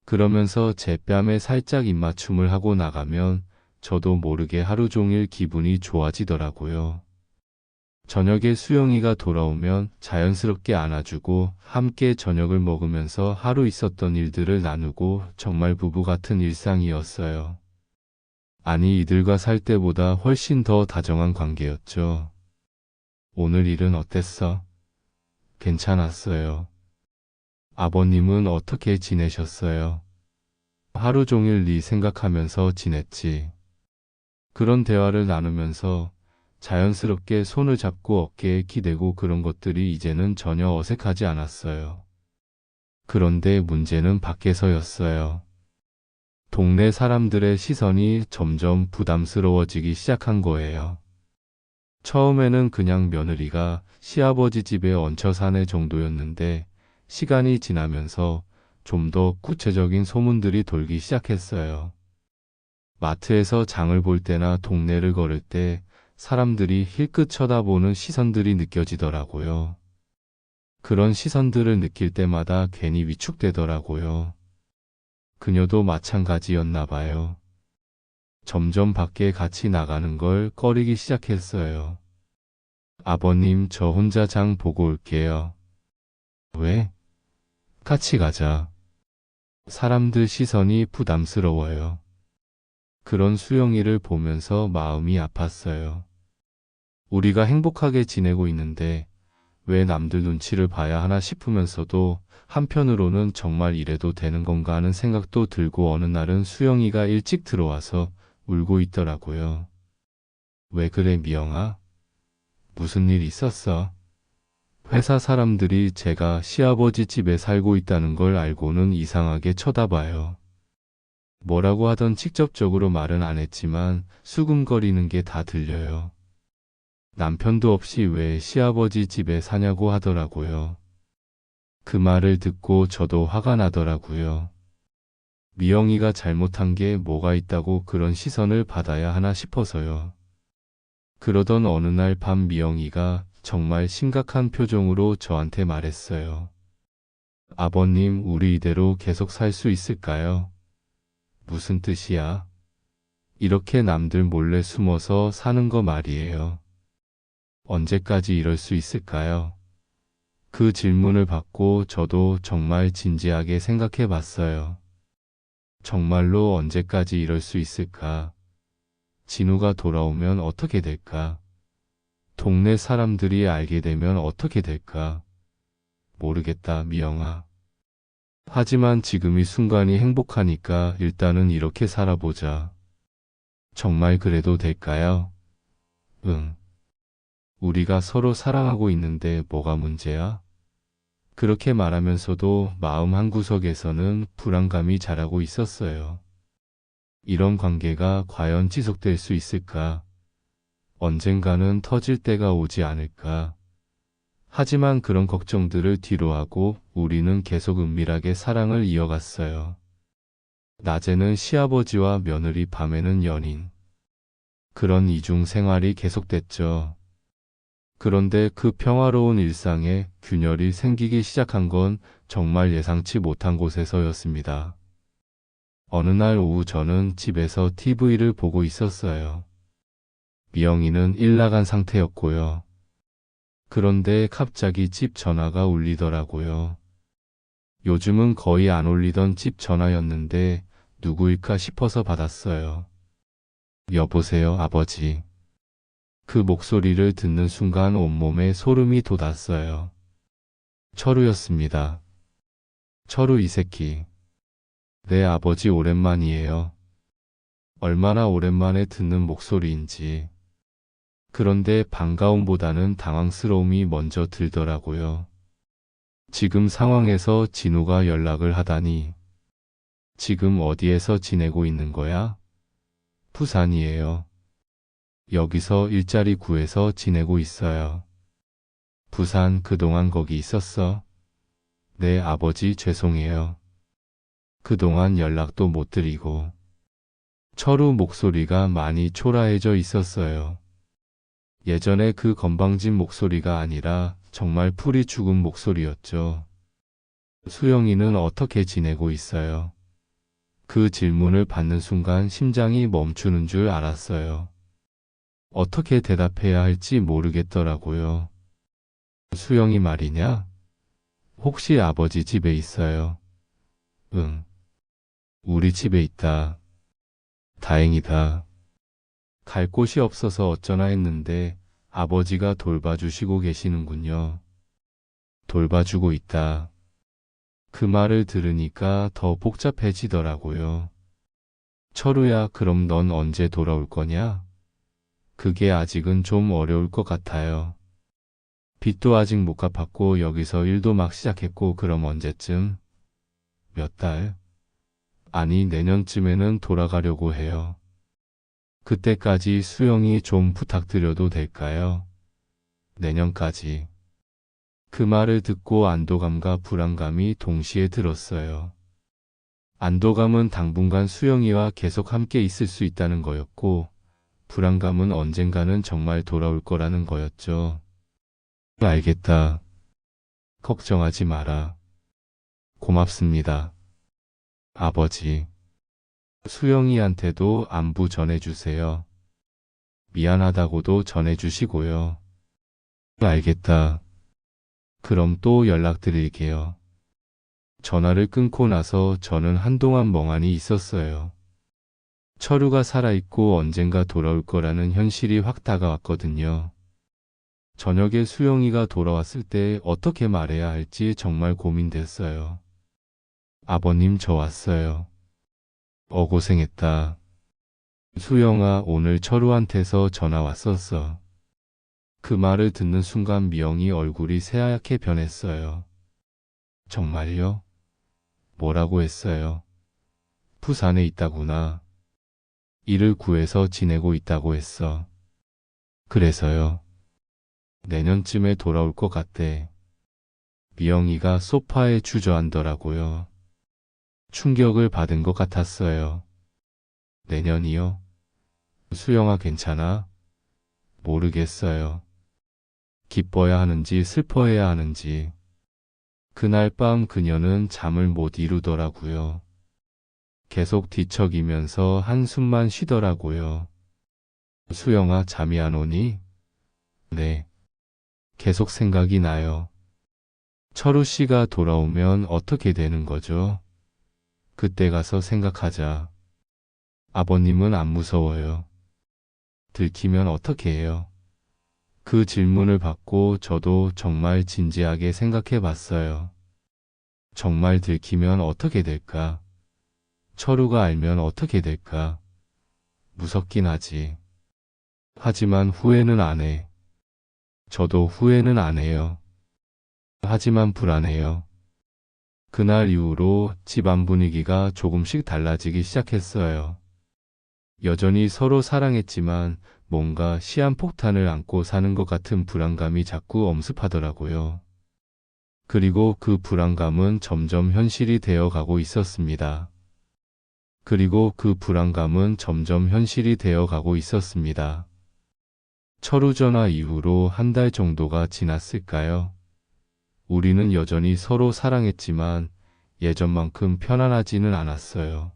Speaker 2: 그러면서 제 뺨에 살짝 입맞춤을 하고 나가면 저도 모르게 하루 종일 기분이 좋아지더라고요. 저녁에 수영이가 돌아오면 자연스럽게 안아주고 함께 저녁을 먹으면서 하루 있었던 일들을 나누고 정말 부부 같은 일상이었어요. 아니, 이들과 살 때보다 훨씬 더 다정한 관계였죠. 오늘 일은 어땠어? 괜찮았어요. 아버님은 어떻게 지내셨어요? 하루 종일 네 생각하면서 지냈지. 그런 대화를 나누면서 자연스럽게 손을 잡고 어깨에 기대고 그런 것들이 이제는 전혀 어색하지 않았어요. 그런데 문제는 밖에서였어요. 동네 사람들의 시선이 점점 부담스러워지기 시작한 거예요. 처음에는 그냥 며느리가 시아버지 집에 얹혀 사네 정도였는데 시간이 지나면서 좀 더 구체적인 소문들이 돌기 시작했어요. 마트에서 장을 볼 때나 동네를 걸을 때 사람들이 힐끗 쳐다보는 시선들이 느껴지더라고요. 그런 시선들을 느낄 때마다 괜히 위축되더라고요. 그녀도 마찬가지였나 봐요. 점점 밖에 같이 나가는 걸 꺼리기 시작했어요. 아버님, 저 혼자 장 보고 올게요. 왜? 같이 가자. 사람들 시선이 부담스러워요. 그런 수영이를 보면서 마음이 아팠어요. 우리가 행복하게 지내고 있는데 왜 남들 눈치를 봐야 하나 싶으면서도 한편으로는 정말 이래도 되는 건가 하는 생각도 들고 어느 날은 수영이가 일찍 들어와서 울고 있더라고요. 왜 그래, 미영아? 무슨 일 있었어? 회사 사람들이 제가 시아버지 집에 살고 있다는 걸 알고는 이상하게 쳐다봐요. 뭐라고 하던 직접적으로 말은 안 했지만 수근거리는 게 다 들려요. 남편도 없이 왜 시아버지 집에 사냐고 하더라고요. 그 말을 듣고 저도 화가 나더라고요. 미영이가 잘못한 게 뭐가 있다고 그런 시선을 받아야 하나 싶어서요. 그러던 어느 날 밤 미영이가 정말 심각한 표정으로 저한테 말했어요. 아버님, 우리 이대로 계속 살 수 있을까요? 무슨 뜻이야? 이렇게 남들 몰래 숨어서 사는 거 말이에요. 언제까지 이럴 수 있을까요? 그 질문을 받고 저도 정말 진지하게 생각해 봤어요. 정말로 언제까지 이럴 수 있을까? 진우가 돌아오면 어떻게 될까? 동네 사람들이 알게 되면 어떻게 될까? 모르겠다, 미영아. 하지만 지금 이 순간이 행복하니까 일단은 이렇게 살아보자. 정말 그래도 될까요? 응. 우리가 서로 사랑하고 있는데 뭐가 문제야? 그렇게 말하면서도 마음 한구석에서는 불안감이 자라고 있었어요. 이런 관계가 과연 지속될 수 있을까? 언젠가는 터질 때가 오지 않을까? 하지만 그런 걱정들을 뒤로하고 우리는 계속 은밀하게 사랑을 이어갔어요. 낮에는 시아버지와 며느리, 밤에는 연인. 그런 이중 생활이 계속됐죠. 그런데 그 평화로운 일상에 균열이 생기기 시작한 건 정말 예상치 못한 곳에서였습니다. 어느 날 오후 저는 집에서 TV를 보고 있었어요. 미영이는 일 나간 상태였고요. 그런데 갑자기 집 전화가 울리더라고요. 요즘은 거의 안 울리던 집 전화였는데 누구일까 싶어서 받았어요. 여보세요, 아버지. 그 목소리를 듣는 순간 온몸에 소름이 돋았어요. 철우였습니다. 철우 이 새끼. 내 아버지 오랜만이에요. 얼마나 오랜만에 듣는 목소리인지. 그런데 반가움보다는 당황스러움이 먼저 들더라고요. 지금 상황에서 진우가 연락을 하다니. 지금 어디에서 지내고 있는 거야? 부산이에요. 여기서 일자리 구해서 지내고 있어요. 부산 그동안 거기 있었어? 네, 아버지 죄송해요. 그동안 연락도 못 드리고. 철우 목소리가 많이 초라해져 있었어요. 예전에 그 건방진 목소리가 아니라 정말 풀이 죽은 목소리였죠. 수영이는 어떻게 지내고 있어요? 그 질문을 받는 순간 심장이 멈추는 줄 알았어요. 어떻게 대답해야 할지 모르겠더라고요. 수영이 말이냐? 혹시 아버지 집에 있어요? 응. 우리 집에 있다. 다행이다. 갈 곳이 없어서 어쩌나 했는데 아버지가 돌봐주시고 계시는군요. 돌봐주고 있다. 그 말을 들으니까 더 복잡해지더라고요. 철우야, 그럼 넌 언제 돌아올 거냐? 그게 아직은 좀 어려울 것 같아요. 빚도 아직 못 갚았고 여기서 일도 막 시작했고 그럼 언제쯤? 몇 달? 아니, 내년쯤에는 돌아가려고 해요. 그때까지 수영이 좀 부탁드려도 될까요? 내년까지. 그 말을 듣고 안도감과 불안감이 동시에 들었어요. 안도감은 당분간 수영이와 계속 함께 있을 수 있다는 거였고, 불안감은 언젠가는 정말 돌아올 거라는 거였죠. 알겠다. 걱정하지 마라. 고맙습니다. 아버지. 수영이한테도 안부 전해주세요. 미안하다고도 전해주시고요. 알겠다. 그럼 또 연락드릴게요. 전화를 끊고 나서 저는 한동안 멍하니 있었어요. 철우가 살아있고 언젠가 돌아올 거라는 현실이 확 다가왔거든요. 저녁에 수영이가 돌아왔을 때 어떻게 말해야 할지 정말 고민됐어요. 아버님, 저 왔어요. 고생했다. 수영아, 오늘 철우한테서 전화 왔었어. 그 말을 듣는 순간 미영이 얼굴이 새하얗게 변했어요. 정말요? 뭐라고 했어요? 부산에 있다구나. 일을 구해서 지내고 있다고 했어. 그래서요. 내년쯤에 돌아올 것 같대. 미영이가 소파에 주저앉더라고요. 충격을 받은 것 같았어요. 내년이요? 수영아, 괜찮아? 모르겠어요. 기뻐야 하는지 슬퍼해야 하는지. 그날 밤 그녀는 잠을 못 이루더라고요. 계속 뒤척이면서 한숨만 쉬더라고요. 수영아, 잠이 안 오니? 네. 계속 생각이 나요. 철우 씨가 돌아오면 어떻게 되는 거죠? 그때 가서 생각하자. 아버님은 안 무서워요. 들키면 어떻게 해요? 그 질문을 받고 저도 정말 진지하게 생각해 봤어요. 정말 들키면 어떻게 될까? 철우가 알면 어떻게 될까? 무섭긴 하지. 하지만 후회는 안 해. 저도 후회는 안 해요. 하지만 불안해요. 그날 이후로 집안 분위기가 조금씩 달라지기 시작했어요. 여전히 서로 사랑했지만 뭔가 시한폭탄을 안고 사는 것 같은 불안감이 자꾸 엄습하더라고요. 그리고 그 불안감은 점점 현실이 되어 가고 있었습니다. 철우 전화 이후로 한 달 정도가 지났을까요? 우리는 여전히 서로 사랑했지만 예전만큼 편안하지는 않았어요.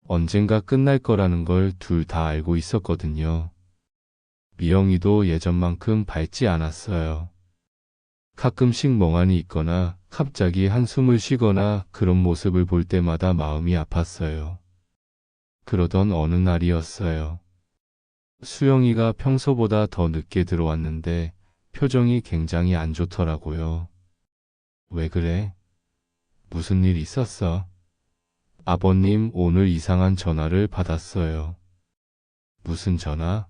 Speaker 2: 언젠가 끝날 거라는 걸 둘 다 알고 있었거든요. 미영이도 예전만큼 밝지 않았어요. 가끔씩 멍하니 있거나 갑자기 한숨을 쉬거나 그런 모습을 볼 때마다 마음이 아팠어요. 그러던 어느 날이었어요. 수영이가 평소보다 더 늦게 들어왔는데 표정이 굉장히 안 좋더라고요. 왜 그래? 무슨 일 있었어? 아버님, 오늘 이상한 전화를 받았어요. 무슨 전화?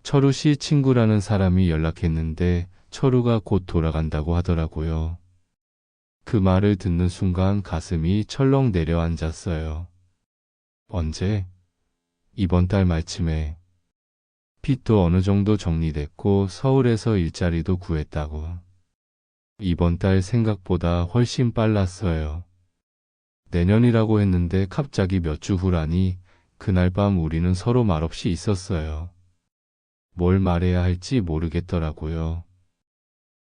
Speaker 2: 철우 씨 친구라는 사람이 연락했는데 철우가 곧 돌아간다고 하더라고요. 그 말을 듣는 순간 가슴이 철렁 내려앉았어요. 언제? 이번 달 말쯤에. 빚도 어느 정도 정리됐고 서울에서 일자리도 구했다고. 이번 달 생각보다 훨씬 빨랐어요. 내년이라고 했는데 갑자기 몇 주 후라니 그날 밤 우리는 서로 말없이 있었어요. 뭘 말해야 할지 모르겠더라고요.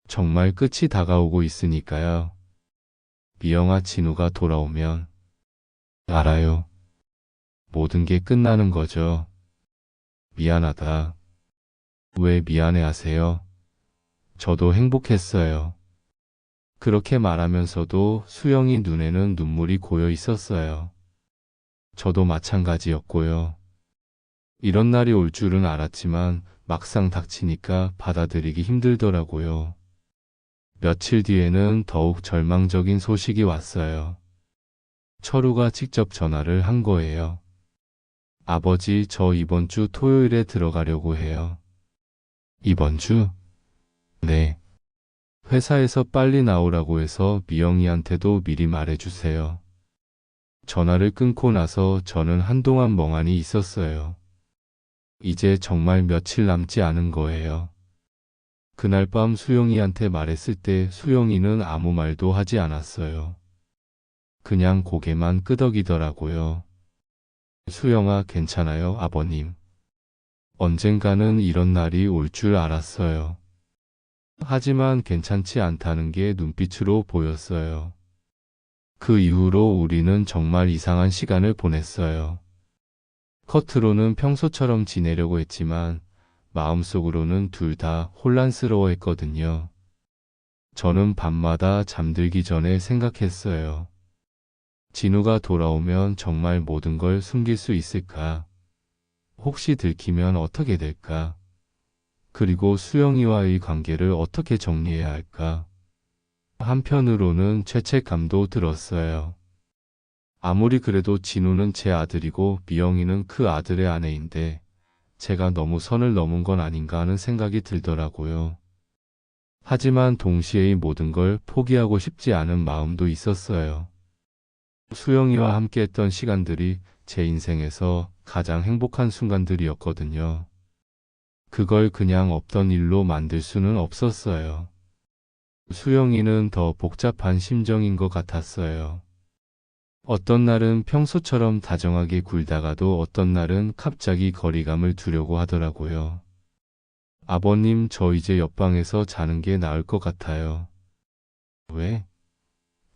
Speaker 2: 정말 끝이 다가오고 있으니까요. 미영아, 진우가 돌아오면. 알아요. 모든 게 끝나는 거죠. 미안하다. 왜 미안해 하세요? 저도 행복했어요. 그렇게 말하면서도 수영이 눈에는 눈물이 고여 있었어요. 저도 마찬가지였고요. 이런 날이 올 줄은 알았지만 막상 닥치니까 받아들이기 힘들더라고요. 며칠 뒤에는 더욱 절망적인 소식이 왔어요. 철우가 직접 전화를 한 거예요. 아버지, 저 이번 주 토요일에 들어가려고 해요. 이번 주? 네. 회사에서 빨리 나오라고 해서 미영이한테도 미리 말해주세요. 전화를 끊고 나서 저는 한동안 멍하니 있었어요. 이제 정말 며칠 남지 않은 거예요. 그날 밤 수영이한테 말했을 때 수영이는 아무 말도 하지 않았어요. 그냥 고개만 끄덕이더라고요. 수영아, 괜찮아요, 아버님. 언젠가는 이런 날이 올 줄 알았어요. 하지만 괜찮지 않다는 게 눈빛으로 보였어요. 그 이후로 우리는 정말 이상한 시간을 보냈어요. 겉으로는 평소처럼 지내려고 했지만 마음속으로는 둘 다 혼란스러워했거든요. 저는 밤마다 잠들기 전에 생각했어요. 진우가 돌아오면 정말 모든 걸 숨길 수 있을까? 혹시 들키면 어떻게 될까? 그리고 수영이와의 관계를 어떻게 정리해야 할까? 한편으로는 죄책감도 들었어요. 아무리 그래도 진우는 제 아들이고 미영이는 그 아들의 아내인데 제가 너무 선을 넘은 건 아닌가 하는 생각이 들더라고요. 하지만 동시에 이 모든 걸 포기하고 싶지 않은 마음도 있었어요. 수영이와 함께했던 시간들이 제 인생에서 가장 행복한 순간들이었거든요. 그걸 그냥 없던 일로 만들 수는 없었어요. 수영이는 더 복잡한 심정인 것 같았어요. 어떤 날은 평소처럼 다정하게 굴다가도 어떤 날은 갑자기 거리감을 두려고 하더라고요. 아버님, 저 이제 옆방에서 자는 게 나을 것 같아요. 왜?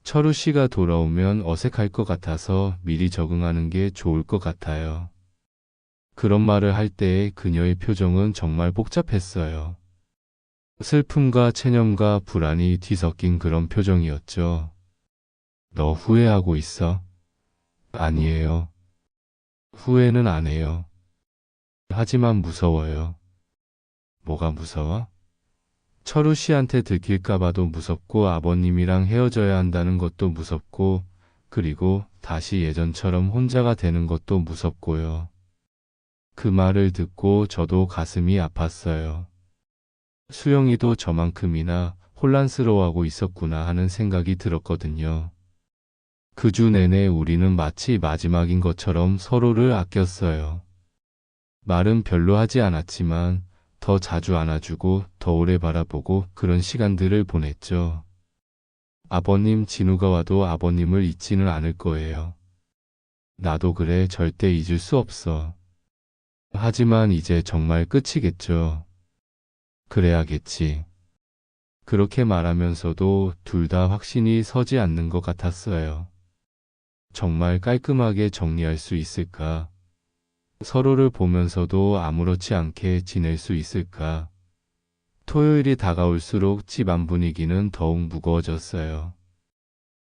Speaker 2: 철우 씨가 돌아오면 어색할 것 같아서 미리 적응하는 게 좋을 것 같아요. 그런 말을 할 때의 그녀의 표정은 정말 복잡했어요. 슬픔과 체념과 불안이 뒤섞인 그런 표정이었죠. 너 후회하고 있어? 아니에요. 후회는 안 해요. 하지만 무서워요. 뭐가 무서워? 철우 씨한테 들킬까 봐도 무섭고 아버님이랑 헤어져야 한다는 것도 무섭고 그리고 다시 예전처럼 혼자가 되는 것도 무섭고요. 그 말을 듣고 저도 가슴이 아팠어요. 수영이도 저만큼이나 혼란스러워하고 있었구나 하는 생각이 들었거든요. 그 주 내내 우리는 마치 마지막인 것처럼 서로를 아꼈어요. 말은 별로 하지 않았지만 더 자주 안아주고 더 오래 바라보고 그런 시간들을 보냈죠. 아버님, 진우가 와도 아버님을 잊지는 않을 거예요. 나도 그래, 절대 잊을 수 없어. 하지만 이제 정말 끝이겠죠. 그래야겠지. 그렇게 말하면서도 둘 다 확신이 서지 않는 것 같았어요. 정말 깔끔하게 정리할 수 있을까? 서로를 보면서도 아무렇지 않게 지낼 수 있을까? 토요일이 다가올수록 집안 분위기는 더욱 무거워졌어요.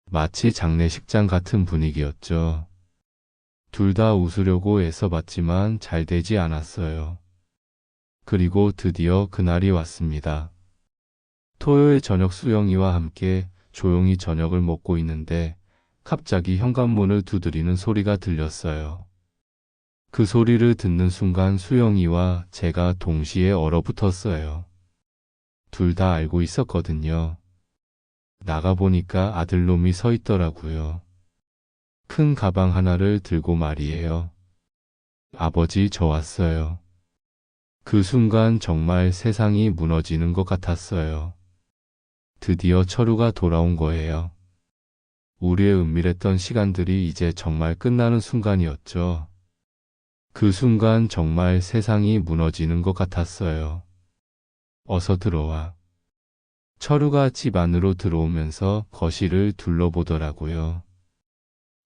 Speaker 2: 마치 장례식장 같은 분위기였죠. 둘 다 웃으려고 애써봤지만 잘 되지 않았어요. 그리고 드디어 그날이 왔습니다. 토요일 저녁 수영이와 함께 조용히 저녁을 먹고 있는데 갑자기 현관문을 두드리는 소리가 들렸어요. 그 소리를 듣는 순간 수영이와 제가 동시에 얼어붙었어요. 둘 다 알고 있었거든요. 나가보니까 아들놈이 서 있더라고요. 큰 가방 하나를 들고 말이에요. 아버지, 저 왔어요. 그 순간 정말 세상이 무너지는 것 같았어요. 드디어 철우가 돌아온 거예요. 우리의 은밀했던 시간들이 이제 정말 끝나는 순간이었죠. 그 순간 정말 세상이 무너지는 것 같았어요. 어서 들어와. 철우가 집 안으로 들어오면서 거실을 둘러보더라고요.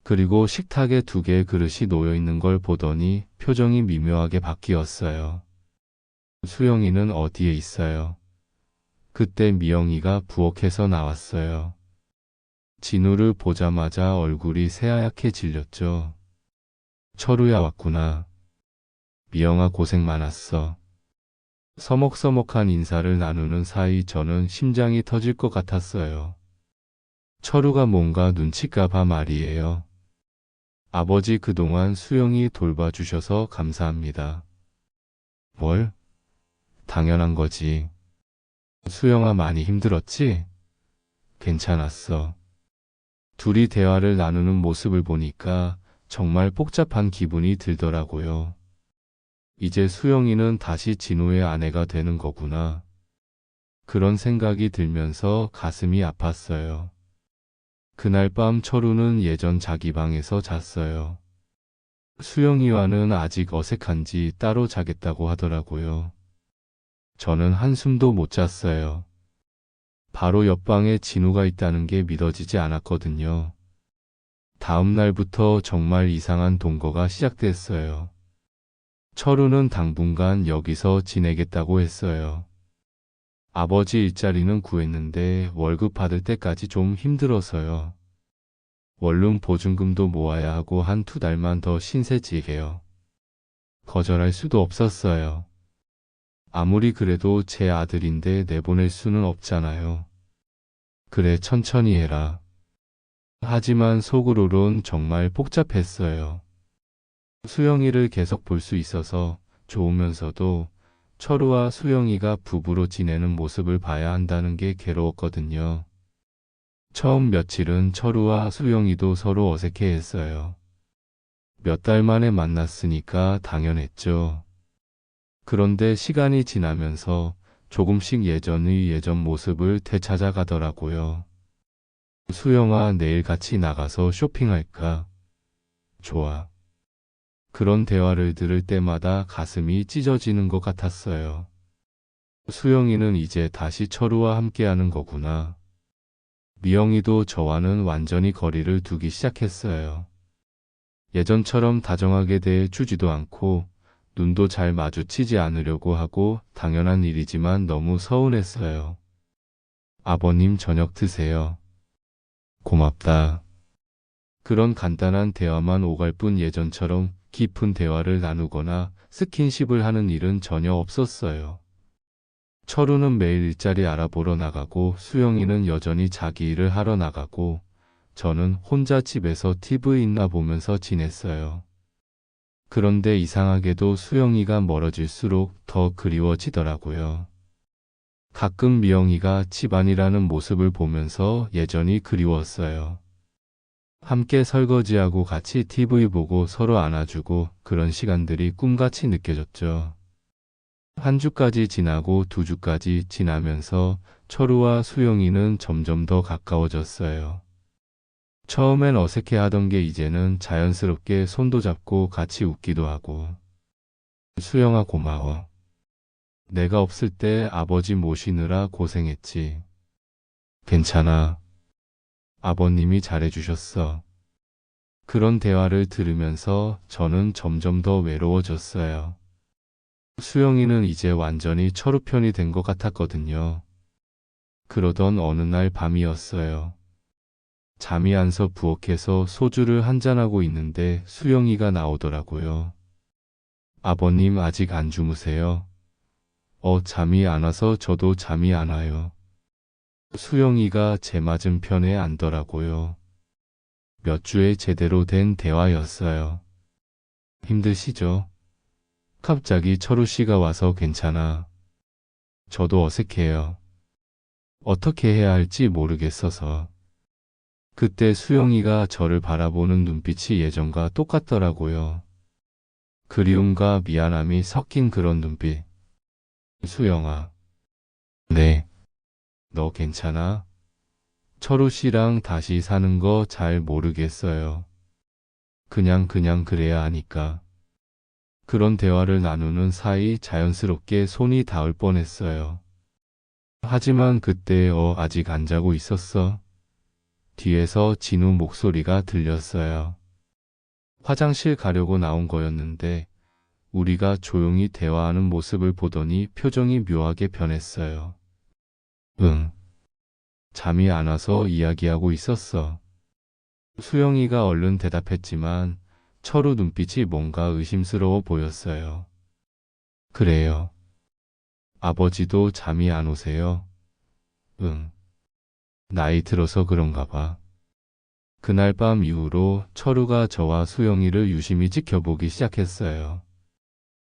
Speaker 2: 그리고 식탁에 2개의 그릇이 놓여 있는 걸 보더니 표정이 미묘하게 바뀌었어요. 수영이는 어디에 있어요? 그때 미영이가 부엌에서 나왔어요. 진우를 보자마자 얼굴이 새하얗게 질렸죠. 철우야, 왔구나. 미영아, 고생 많았어. 서먹서먹한 인사를 나누는 사이 저는 심장이 터질 것 같았어요. 철우가 뭔가 눈치까 봐 말이에요. 아버지, 그동안 수영이 돌봐주셔서 감사합니다. 뭘? 당연한 거지. 수영아, 많이 힘들었지? 괜찮았어. 둘이 대화를 나누는 모습을 보니까 정말 복잡한 기분이 들더라고요. 이제 수영이는 다시 진우의 아내가 되는 거구나. 그런 생각이 들면서 가슴이 아팠어요. 그날 밤 철우는 예전 자기 방에서 잤어요. 수영이와는 아직 어색한지 따로 자겠다고 하더라고요. 저는 한숨도 못 잤어요. 바로 옆방에 진우가 있다는 게 믿어지지 않았거든요. 다음 날부터 정말 이상한 동거가 시작됐어요. 철우는 당분간 여기서 지내겠다고 했어요. 아버지 일자리는 구했는데 월급 받을 때까지 좀 힘들어서요. 원룸 보증금도 모아야 하고 한 2달만 더 신세지게요. 거절할 수도 없었어요. 아무리 그래도 제 아들인데 내보낼 수는 없잖아요. 그래, 천천히 해라. 하지만 속으로는 정말 복잡했어요. 수영이를 계속 볼 수 있어서 좋으면서도 철우와 수영이가 부부로 지내는 모습을 봐야 한다는 게 괴로웠거든요. 처음 며칠은 철우와 수영이도 서로 어색해했어요. 몇 달 만에 만났으니까 당연했죠. 그런데 시간이 지나면서 조금씩 예전 모습을 되찾아가더라고요. 수영아, 내일 같이 나가서 쇼핑할까? 좋아. 그런 대화를 들을 때마다 가슴이 찢어지는 것 같았어요. 수영이는 이제 다시 철우와 함께하는 거구나. 미영이도 저와는 완전히 거리를 두기 시작했어요. 예전처럼 다정하게 대해주지도 않고 눈도 잘 마주치지 않으려고 하고 당연한 일이지만 너무 서운했어요. 아버님, 저녁 드세요. 고맙다. 그런 간단한 대화만 오갈 뿐 예전처럼 깊은 대화를 나누거나 스킨십을 하는 일은 전혀 없었어요. 철우는 매일 일자리 알아보러 나가고 수영이는 여전히 자기 일을 하러 나가고 저는 혼자 집에서 TV 있나 보면서 지냈어요. 그런데 이상하게도 수영이가 멀어질수록 더 그리워지더라고요. 가끔 미영이가 집안이라는 모습을 보면서 예전이 그리웠어요. 함께 설거지하고 같이 TV 보고 서로 안아주고 그런 시간들이 꿈같이 느껴졌죠. 한 주까지 지나고 2주까지 지나면서 철우와 수영이는 점점 더 가까워졌어요. 처음엔 어색해하던 게 이제는 자연스럽게 손도 잡고 같이 웃기도 하고. 수영아, 고마워. 내가 없을 때 아버지 모시느라 고생했지. 괜찮아. 아버님이 잘해주셨어. 그런 대화를 들으면서 저는 점점 더 외로워졌어요. 수영이는 이제 완전히 철우 편이 된 것 같았거든요. 그러던 어느 날 밤이었어요. 잠이 안 서 부엌에서 소주를 한잔하고 있는데 수영이가 나오더라고요. 아버님, 아직 안 주무세요? 잠이 안 와서 저도 잠이 안 와요. 수영이가 제 맞은편에 앉더라고요. 몇 주의 제대로 된 대화였어요. 힘드시죠? 갑자기 철우 씨가 와서 괜찮아. 저도 어색해요. 어떻게 해야 할지 모르겠어서. 그때 수영이가 저를 바라보는 눈빛이 예전과 똑같더라고요. 그리움과 미안함이 섞인 그런 눈빛. 수영아. 네. 너 괜찮아? 철우 씨랑 다시 사는 거 잘 모르겠어요. 그냥 그래야 하니까. 그런 대화를 나누는 사이 자연스럽게 손이 닿을 뻔했어요. 하지만 그때 아직 안 자고 있었어? 뒤에서 진우 목소리가 들렸어요. 화장실 가려고 나온 거였는데 우리가 조용히 대화하는 모습을 보더니 표정이 묘하게 변했어요. 응. 잠이 안 와서 이야기하고 있었어. 수영이가 얼른 대답했지만 철우 눈빛이 뭔가 의심스러워 보였어요. 그래요. 아버지도 잠이 안 오세요? 응. 나이 들어서 그런가 봐. 그날 밤 이후로 철우가 저와 수영이를 유심히 지켜보기 시작했어요.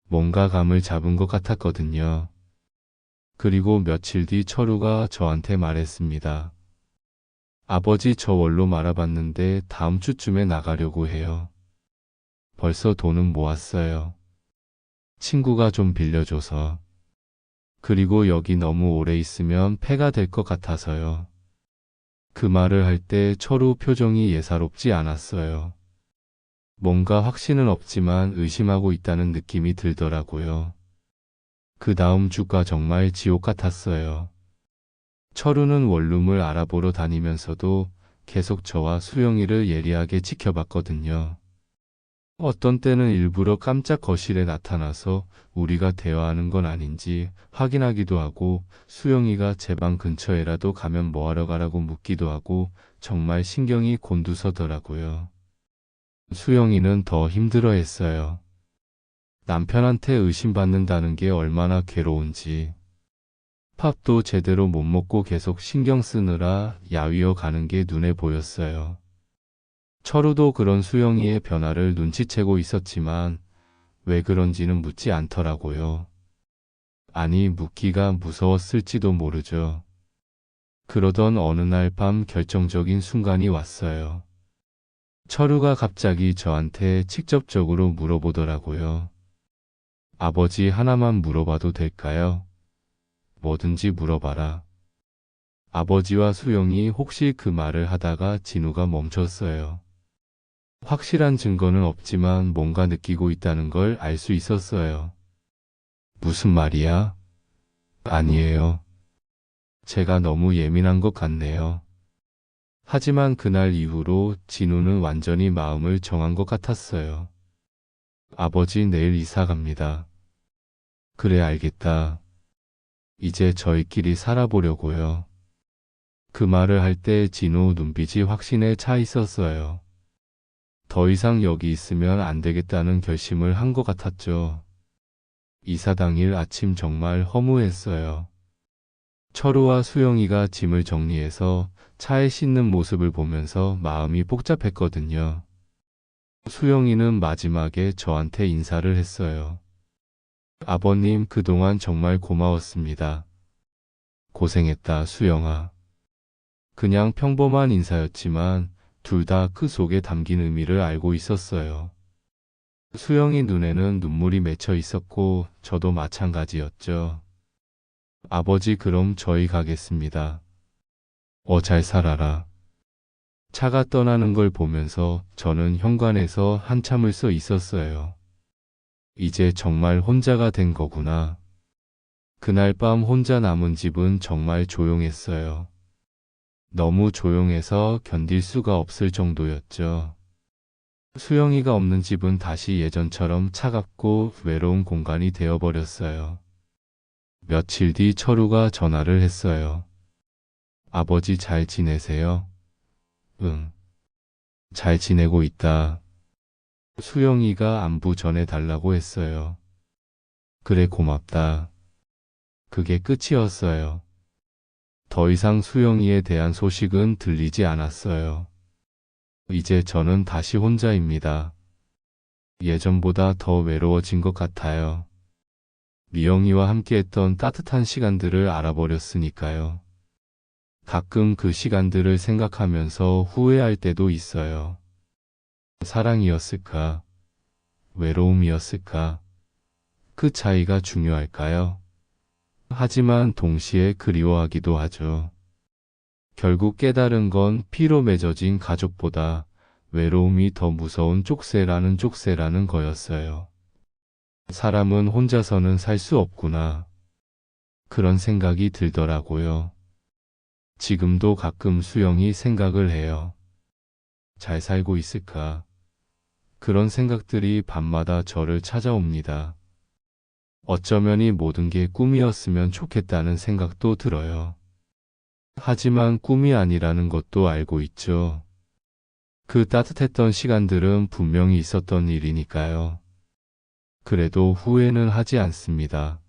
Speaker 2: 뭔가 감을 잡은 것 같았거든요. 그리고 며칠 뒤 철우가 저한테 말했습니다. 아버지 저 원로 말아봤는데 다음 주쯤에 나가려고 해요. 벌써 돈은 모았어요. 친구가 좀 빌려줘서. 그리고 여기 너무 오래 있으면 폐가 될 것 같아서요. 그 말을 할 때 철우 표정이 예사롭지 않았어요. 뭔가 확신은 없지만 의심하고 있다는 느낌이 들더라고요. 그 다음 주가 정말 지옥 같았어요. 철우는 원룸을 알아보러 다니면서도 계속 저와 수영이를 예리하게 지켜봤거든요. 어떤 때는 일부러 깜짝 거실에 나타나서 우리가 대화하는 건 아닌지 확인하기도 하고 수영이가 제 방 근처에라도 가면 뭐하러 가라고 묻기도 하고 정말 신경이 곤두서더라고요. 수영이는 더 힘들어했어요. 남편한테 의심받는다는 게 얼마나 괴로운지. 밥도 제대로 못 먹고 계속 신경 쓰느라 야위어 가는 게 눈에 보였어요. 철우도 그런 수영이의 변화를 눈치채고 있었지만 왜 그런지는 묻지 않더라고요. 아니, 묻기가 무서웠을지도 모르죠. 그러던 어느 날 밤 결정적인 순간이 왔어요. 철우가 갑자기 저한테 직접적으로 물어보더라고요. 아버지 하나만 물어봐도 될까요? 뭐든지 물어봐라. 아버지와 수영이 혹시 그 말을 하다가 진우가 멈췄어요. 확실한 증거는 없지만 뭔가 느끼고 있다는 걸 알 수 있었어요. 무슨 말이야? 아니에요. 제가 너무 예민한 것 같네요. 하지만 그날 이후로 진우는 완전히 마음을 정한 것 같았어요. 아버지 내일 이사 갑니다. 그래 알겠다. 이제 저희끼리 살아보려고요. 그 말을 할 때 진우 눈빛이 확신에 차 있었어요. 더 이상 여기 있으면 안 되겠다는 결심을 한 것 같았죠. 이사 당일 아침 정말 허무했어요. 철우와 수영이가 짐을 정리해서 차에 싣는 모습을 보면서 마음이 복잡했거든요. 수영이는 마지막에 저한테 인사를 했어요. 아버님 그동안 정말 고마웠습니다. 고생했다 수영아. 그냥 평범한 인사였지만 둘 다 그 속에 담긴 의미를 알고 있었어요. 수영이 눈에는 눈물이 맺혀 있었고 저도 마찬가지였죠. 아버지 그럼 저희 가겠습니다. 잘 살아라. 차가 떠나는 걸 보면서 저는 현관에서 한참을 서 있었어요. 이제 정말 혼자가 된 거구나. 그날 밤 혼자 남은 집은 정말 조용했어요. 너무 조용해서 견딜 수가 없을 정도였죠. 수영이가 없는 집은 다시 예전처럼 차갑고 외로운 공간이 되어버렸어요. 며칠 뒤 철우가 전화를 했어요. 아버지 잘 지내세요? 응. 잘 지내고 있다. 수영이가 안부 전해달라고 했어요. 그래 고맙다. 그게 끝이었어요. 더 이상 수영이에 대한 소식은 들리지 않았어요. 이제 저는 다시 혼자입니다. 예전보다 더 외로워진 것 같아요. 미영이와 함께했던 따뜻한 시간들을 알아버렸으니까요. 가끔 그 시간들을 생각하면서 후회할 때도 있어요. 사랑이었을까? 외로움이었을까? 그 차이가 중요할까요? 하지만 동시에 그리워하기도 하죠. 결국 깨달은 건 피로 맺어진 가족보다 외로움이 더 무서운 쪽새라는 거였어요. 사람은 혼자서는 살 수 없구나. 그런 생각이 들더라고요. 지금도 가끔 수영이 생각을 해요. 잘 살고 있을까? 그런 생각들이 밤마다 저를 찾아옵니다. 어쩌면 이 모든 게 꿈이었으면 좋겠다는 생각도 들어요. 하지만 꿈이 아니라는 것도 알고 있죠. 그 따뜻했던 시간들은 분명히 있었던 일이니까요. 그래도 후회는 하지 않습니다.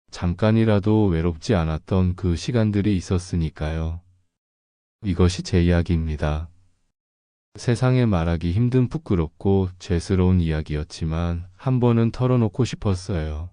Speaker 2: 잠깐이라도 외롭지 않았던 그 시간들이 있었으니까요. 이것이 제 이야기입니다. 세상에 말하기 힘든 부끄럽고 죄스러운 이야기였지만 한 번은 털어놓고 싶었어요.